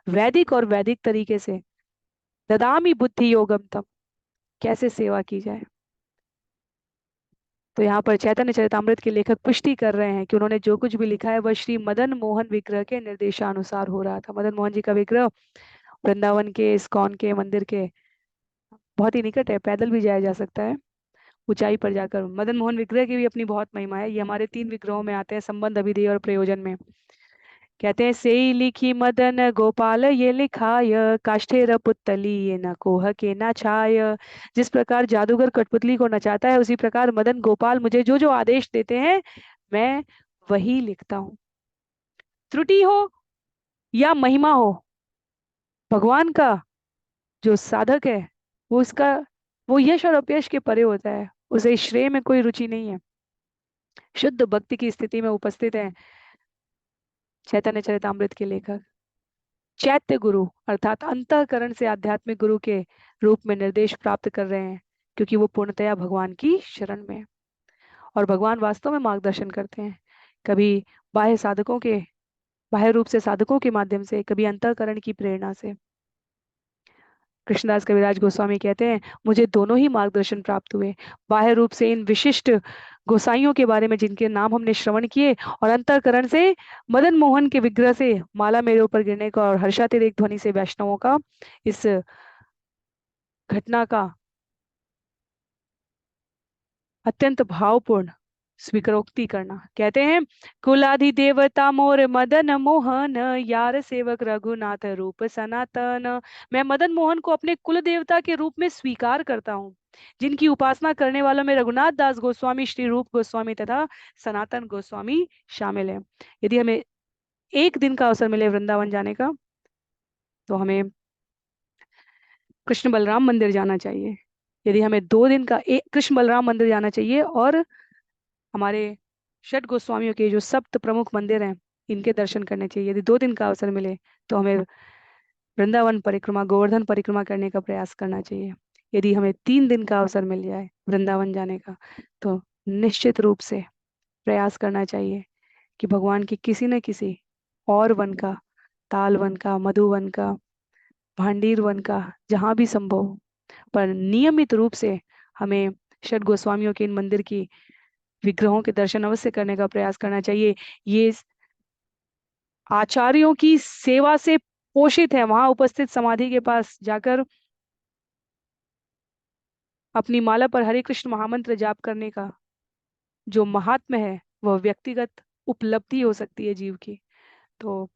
वैदिक और वैदिक तरीके से ददामी बुद्धि योगम तम, कैसे सेवा की जाए। तो यहाँ पर चैतन्य चरितामृत के लेखक पुष्टि कर रहे हैं कि उन्होंने जो कुछ भी लिखा है वह श्री मदन मोहन विग्रह के निर्देशानुसार हो रहा था। मदन मोहन जी का विग्रह वृंदावन के इस्कॉन के मंदिर के बहुत ही निकट है, पैदल भी जाया जा सकता है ऊंचाई पर जाकर। मदन मोहन विग्रह की भी अपनी बहुत महिमा है। ये हमारे 3 विग्रहों में आते हैं, संबंध, अभिधेय और प्रयोजन में। कहते हैं सेई लिखी मदन गोपाल ये लिखाय, काष्ठेर पुतली ये न कोह के न छाय। जिस प्रकार जादूगर कठपुतली को नचाता है, उसी प्रकार मदन गोपाल मुझे जो जो आदेश देते हैं मैं वही लिखता हूँ। त्रुटि हो या महिमा हो, भगवान का जो साधक है वो यश और अपयश के परे होता है। उसे श्रेय में कोई रुचि नहीं है। शुद्ध भक्ति की स्थिति में उपस्थित है चैतन्य चरितामृत के लेखक। चैत्य गुरु अर्थात अंतःकरण से आध्यात्मिक गुरु के रूप में निर्देश प्राप्त कर रहे हैं, क्योंकि वो पूर्णतया भगवान की शरण में है, और भगवान वास्तव में मार्गदर्शन करते हैं। कभी बाह्य रूप से साधकों के माध्यम से, कभी अंतःकरण की प्रेरणा से। कृष्णदास कविराज गोस्वामी कहते हैं, मुझे दोनों ही मार्गदर्शन प्राप्त हुए, बाह्य रूप से इन विशिष्ट गोसाइयों के बारे में जिनके नाम हमने श्रवण किए, और अंतःकरण से मदन मोहन के विग्रह से माला मेरे ऊपर गिरने का और हर्षातिरेक ध्वनि से वैष्णवों का इस घटना का अत्यंत भावपूर्ण स्वीकारोक्ति करना। कहते हैं, कुलाधि देवता मोर मदन मोहन, यार सेवक रघुनाथ रूप सनातन। मैं मदन मोहन को अपने कुल देवता के रूप में स्वीकार करता हूँ, जिनकी उपासना करने वालों में रघुनाथ दास गोस्वामी, श्री रूप गोस्वामी तथा सनातन गोस्वामी शामिल है। यदि हमें एक दिन का अवसर मिले वृंदावन जाने का, तो हमें कृष्ण बलराम मंदिर जाना चाहिए। यदि हमें 2 दिन का एक कृष्ण बलराम मंदिर जाना चाहिए, और हमारे षट गोस्वामियों के जो सप्त प्रमुख मंदिर हैं, इनके दर्शन करने चाहिए। यदि 2 दिन का अवसर मिले, तो हमें वृंदावन परिक्रमा, गोवर्धन परिक्रमा करने का प्रयास करना चाहिए। यदि हमें 3 दिन का अवसर मिल जाए वृंदावन जाने का, तो निश्चित रूप से प्रयास करना चाहिए कि भगवान की किसी न किसी और वन का, ताल वन का, मधुवन का, भांडीर वन का, जहाँ भी संभव हो, पर नियमित रूप से हमें षट गोस्वामियों के इन मंदिर की विग्रहों के दर्शन अवश्य करने का प्रयास करना चाहिए। ये आचार्यों की सेवा से पोषित है। वहां उपस्थित समाधि के पास जाकर अपनी माला पर हरे कृष्ण महामंत्र जाप करने का जो महात्म्य है, वह व्यक्तिगत उपलब्धि हो सकती है जीव की। तो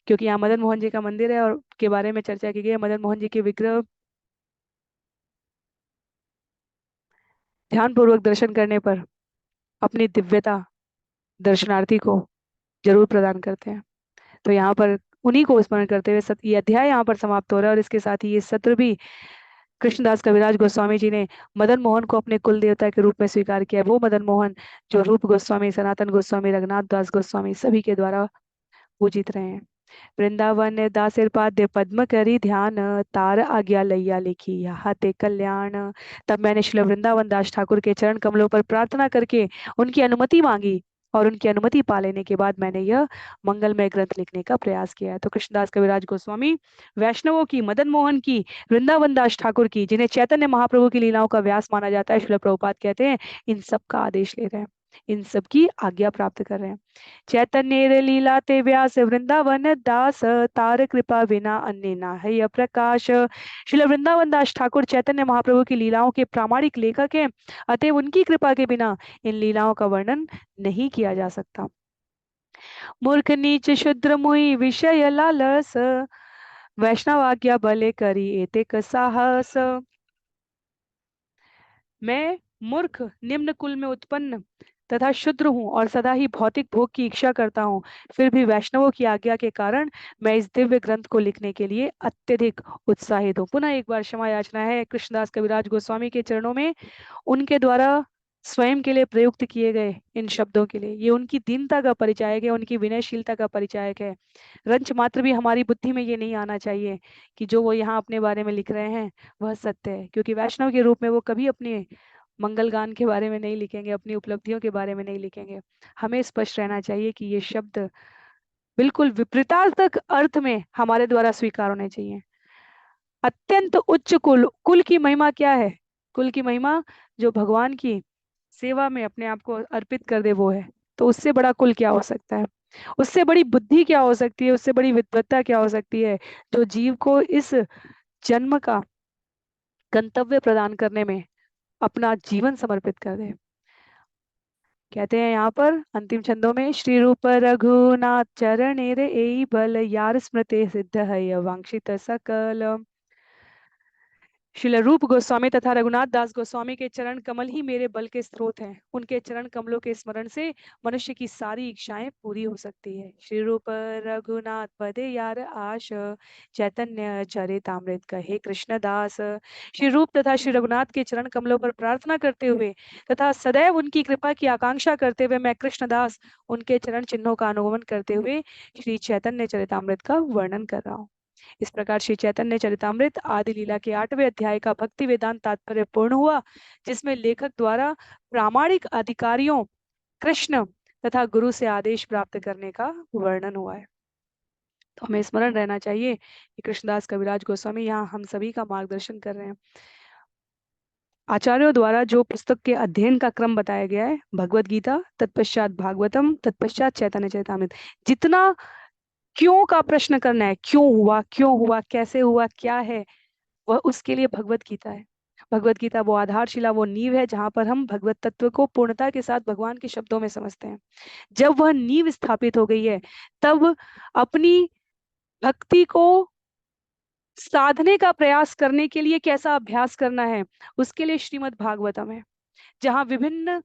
क्योंकि यहाँ मदन मोहन जी का मंदिर है और के बारे में चर्चा की गई है, मदन मोहन जी के विग्रह ध्यान पूर्वक दर्शन करने पर अपनी दिव्यता दर्शनार्थी को जरूर प्रदान करते हैं। तो यहाँ पर उन्हीं को स्मरण करते हुए ये अध्याय यहाँ पर समाप्त हो रहा है, और इसके साथ ही ये सत्र भी कृष्णदास कविराज गोस्वामी जी ने मदन मोहन को अपने कुल देवता के रूप में स्वीकार किया। वो मदन मोहन जो रूप गोस्वामी, सनातन गोस्वामी, रघुनाथ दास गोस्वामी सभी के द्वारा पूजित रहे हैं। वृंदावन दासिर पाद्य पद्म करी ध्यान, तार आज्ञा लैया लिखी यहाँ ते कल्याण। तब मैंने श्री वृंदावन दास ठाकुर के चरण कमलों पर प्रार्थना करके उनकी अनुमति मांगी, और उनकी अनुमति पा लेने के बाद मैंने यह मंगलमय ग्रंथ लिखने का प्रयास किया है। तो कृष्णदास कविराज गोस्वामी वैष्णवों की, मदन मोहन की, वृंदावन दास ठाकुर की, जिन्हें चैतन्य महाप्रभु की लीलाओं का व्यास माना जाता है, श्रील प्रभुपाद कहते हैं, इन सब का आदेश ले रहे हैं, इन सब की आज्ञा प्राप्त कर रहे हैं। चैतन्य लीला ते व्यास वृंदावन दास, तार कृपा विना अन्य ना है प्रकाश। श्रील वृंदावन दास ठाकुर चैतन्य महाप्रभु की लीलाओं के प्रामाणिक लेखक हैं, अतएव उनकी कृपा के बिना इन लीलाओं का वर्णन नहीं किया जा सकता। मूर्ख नीच शुद्र मुई विषय लालस, वैष्णव आज्ञा भले करी एतेक साहस। मैं मूर्ख, निम्न कुल में उत्पन्न तथा शुद्र हूँ और सदा ही भौतिक भोग की इच्छा करता हूँ, फिर भी वैष्णवों की आज्ञा के कारण मैं इस दिव्य ग्रंथ को लिखने के लिए अत्यधिक उत्साहित हूँ। पुनः एक बार क्षमा याचना है कृष्णदास कविराज गोस्वामी के चरणों में, उनके द्वारा स्वयं के लिए प्रयुक्त किए गए इन शब्दों के लिए। ये उनकी दीनता का परिचायक है, उनकी विनयशीलता का परिचायक है। रंच मात्र भी हमारी बुद्धि में ये नहीं आना चाहिए कि जो वो यहाँ अपने बारे में लिख रहे हैं वह सत्य है, क्योंकि वैष्णव के रूप में वो कभी अपने मंगल गान के बारे में नहीं लिखेंगे, अपनी उपलब्धियों के बारे में नहीं लिखेंगे। हमें स्पष्ट रहना चाहिए कि ये शब्द बिल्कुल विपरीतार्थक अर्थ में हमारे द्वारा स्वीकार होने चाहिए। अत्यंत उच्च कुल, कुल की महिमा क्या है? कुल की महिमा जो भगवान की सेवा में अपने आप को अर्पित कर दे, वो है। तो उससे बड़ा कुल क्या हो सकता है? उससे बड़ी बुद्धि क्या हो सकती है? उससे बड़ी विद्वत्ता क्या हो सकती है, जो जीव को इस जन्म का गंतव्य प्रदान करने में अपना जीवन समर्पित कर दे। कहते हैं यहाँ पर अंतिम छंदों में, श्री रूप रघुनाथ चरण रे ए बल, यार स्मृति सिद्ध है वांछित सकल। श्रील रूप गोस्वामी तथा रघुनाथ दास गोस्वामी के चरण कमल ही मेरे बल के स्रोत हैं। उनके चरण कमलों के स्मरण से मनुष्य की सारी इच्छाएं पूरी हो सकती है। श्री रूप रघुनाथ पदे यार आश, चैतन्य चरितामृत कहे कृष्णदास। श्री रूप तथा श्री रघुनाथ के चरण कमलों पर प्रार्थना करते हुए तथा सदैव उनकी कृपा की आकांक्षा करते हुए मैं कृष्णदास उनके चरण चिन्हों का अनुगमन करते हुए श्री चैतन्य चरितामृत का वर्णन कर रहा हूँ। इस प्रकार श्री चैतन्य चरितामृत आदि लीला के 8वें अध्याय का भक्ति वेदांत तात्पर्य पूर्ण हुआ, जिसमें लेखक द्वारा प्रामाणिक अधिकारियों कृष्ण तथा गुरु से आदेश प्राप्त करने का वर्णन हुआ है। तो हमें स्मरण रहना चाहिए कि कृष्णदास कविराज गोस्वामी यहाँ हम सभी का मार्गदर्शन कर रहे हैं। आचार्यों द्वारा जो पुस्तक के अध्ययन का क्रम बताया गया है, भगवत गीता, तत्पश्चात भागवतम, तत्पश्चात चैतन्य चरितामृत। जितना क्यों का प्रश्न करना है, क्यों हुआ, कैसे हुआ, क्या है, वह उसके लिए भगवत गीता है। भगवत गीता वो आधारशिला, वो नींव है जहां पर हम भगवत तत्व को पूर्णता के साथ भगवान के शब्दों में समझते हैं। जब वह नींव स्थापित हो गई है, तब अपनी भक्ति को साधने का प्रयास करने के लिए कैसा अभ्यास करना है, उसके लिए श्रीमद् भागवतम है, जहां विभिन्न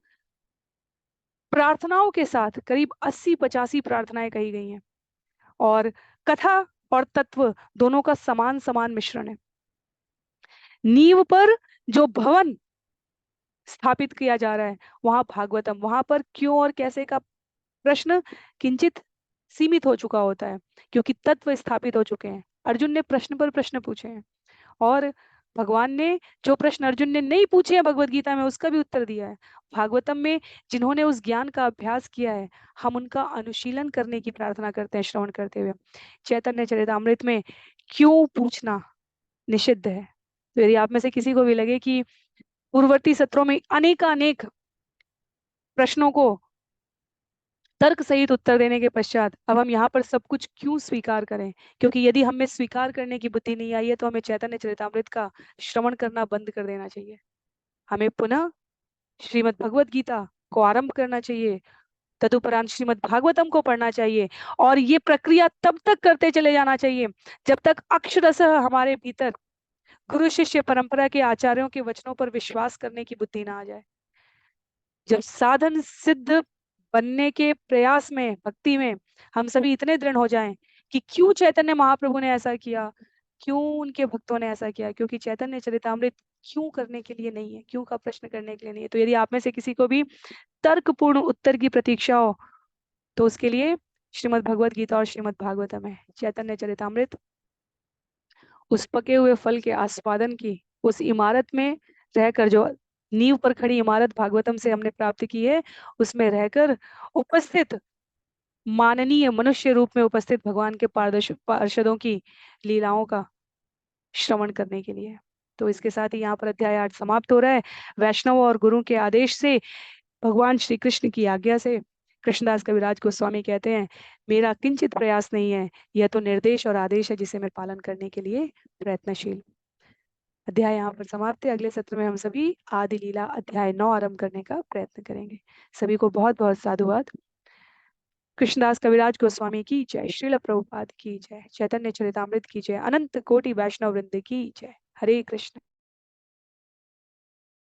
प्रार्थनाओं के साथ करीब 80-85 प्रार्थनाएं कही गई हैं, और कथा और तत्व दोनों का समान समान मिश्रण है। नींव पर जो भवन स्थापित किया जा रहा है, वहां भागवतम, वहां पर क्यों और कैसे का प्रश्न किंचित सीमित हो चुका होता है, क्योंकि तत्व स्थापित हो चुके हैं। अर्जुन ने प्रश्न पर प्रश्न पूछे हैं, और भगवान ने जो प्रश्न अर्जुन ने नहीं पूछे हैं भगवत गीता में, उसका भी उत्तर दिया है। भागवतम में जिन्होंने उस ज्ञान का अभ्यास किया है, हम उनका अनुशीलन करने की प्रार्थना करते हैं श्रवण करते हुए। चैतन्य चरितामृत में क्यों पूछना निषिद्ध है। तो यदि आप में से किसी को भी लगे कि पूर्ववर्ती सत्रों में अनेक प्रश्नों को तर्क सहित उत्तर देने के पश्चात अब हम यहाँ पर सब कुछ क्यों स्वीकार करें, क्योंकि यदि हमें स्वीकार करने की बुद्धि नहीं आई है, तो हमें चैतन्य चरितामृत का श्रवण करना बंद कर देना चाहिए। हमें पुनः श्रीमद् भगवत गीता को आरंभ करना चाहिए, तदुपरांत श्रीमद् भागवतम को पढ़ना चाहिए, और ये प्रक्रिया तब तक करते चले जाना चाहिए जब तक अक्षरशः हमारे भीतर गुरु शिष्य परंपरा के आचार्यों के वचनों पर विश्वास करने की बुद्धि ना आ जाए। जब साधन सिद्ध बनने के प्रयास में, भक्ति में हम सभी इतने दृढ़ हो जाएं कि क्यों चैतन्य महाप्रभु ने ऐसा किया, क्यों उनके भक्तों ने ऐसा किया, क्योंकि चैतन्य चरितामृत क्यों करने के लिए नहीं है, क्यों का प्रश्न करने के लिए नहीं है। तो यदि आप में से किसी को भी तर्कपूर्ण उत्तर की प्रतीक्षा हो, तो उसके लिए श्रीमद् भगवत गीता और श्रीमद् भागवतम है। चैतन्य चरितामृत उस पके हुए फल के आस्वादन की, उस इमारत में रहकर, जो नींव पर खड़ी इमारत भागवतम से हमने प्राप्त की है, उसमें रहकर उपस्थित माननीय मनुष्य रूप में उपस्थित भगवान के पार्षदों की लीलाओं का श्रवण करने के लिए। तो इसके साथ ही यहाँ पर अध्याय 8 समाप्त हो रहा है। वैष्णव और गुरु के आदेश से, भगवान श्री कृष्ण की आज्ञा से, कृष्णदास कविराज गोस्वामी कहते हैं, मेरा किंचित प्रयास नहीं है, यह तो निर्देश और आदेश है जिसे मैं पालन करने के लिए प्रयत्नशील। अध्याय यहाँ पर समाप्त है। अगले सत्र में हम सभी आदि लीला अध्याय 9 आरंभ करने का प्रयत्न करेंगे। सभी को बहुत बहुत साधुवाद। कृष्णदास कविराज गोस्वामी की जय, श्रील प्रभुपाद की जय, चैतन्य चरितामृत की जय, अनंत कोटि वैष्णव वृंद की जय। हरे कृष्ण।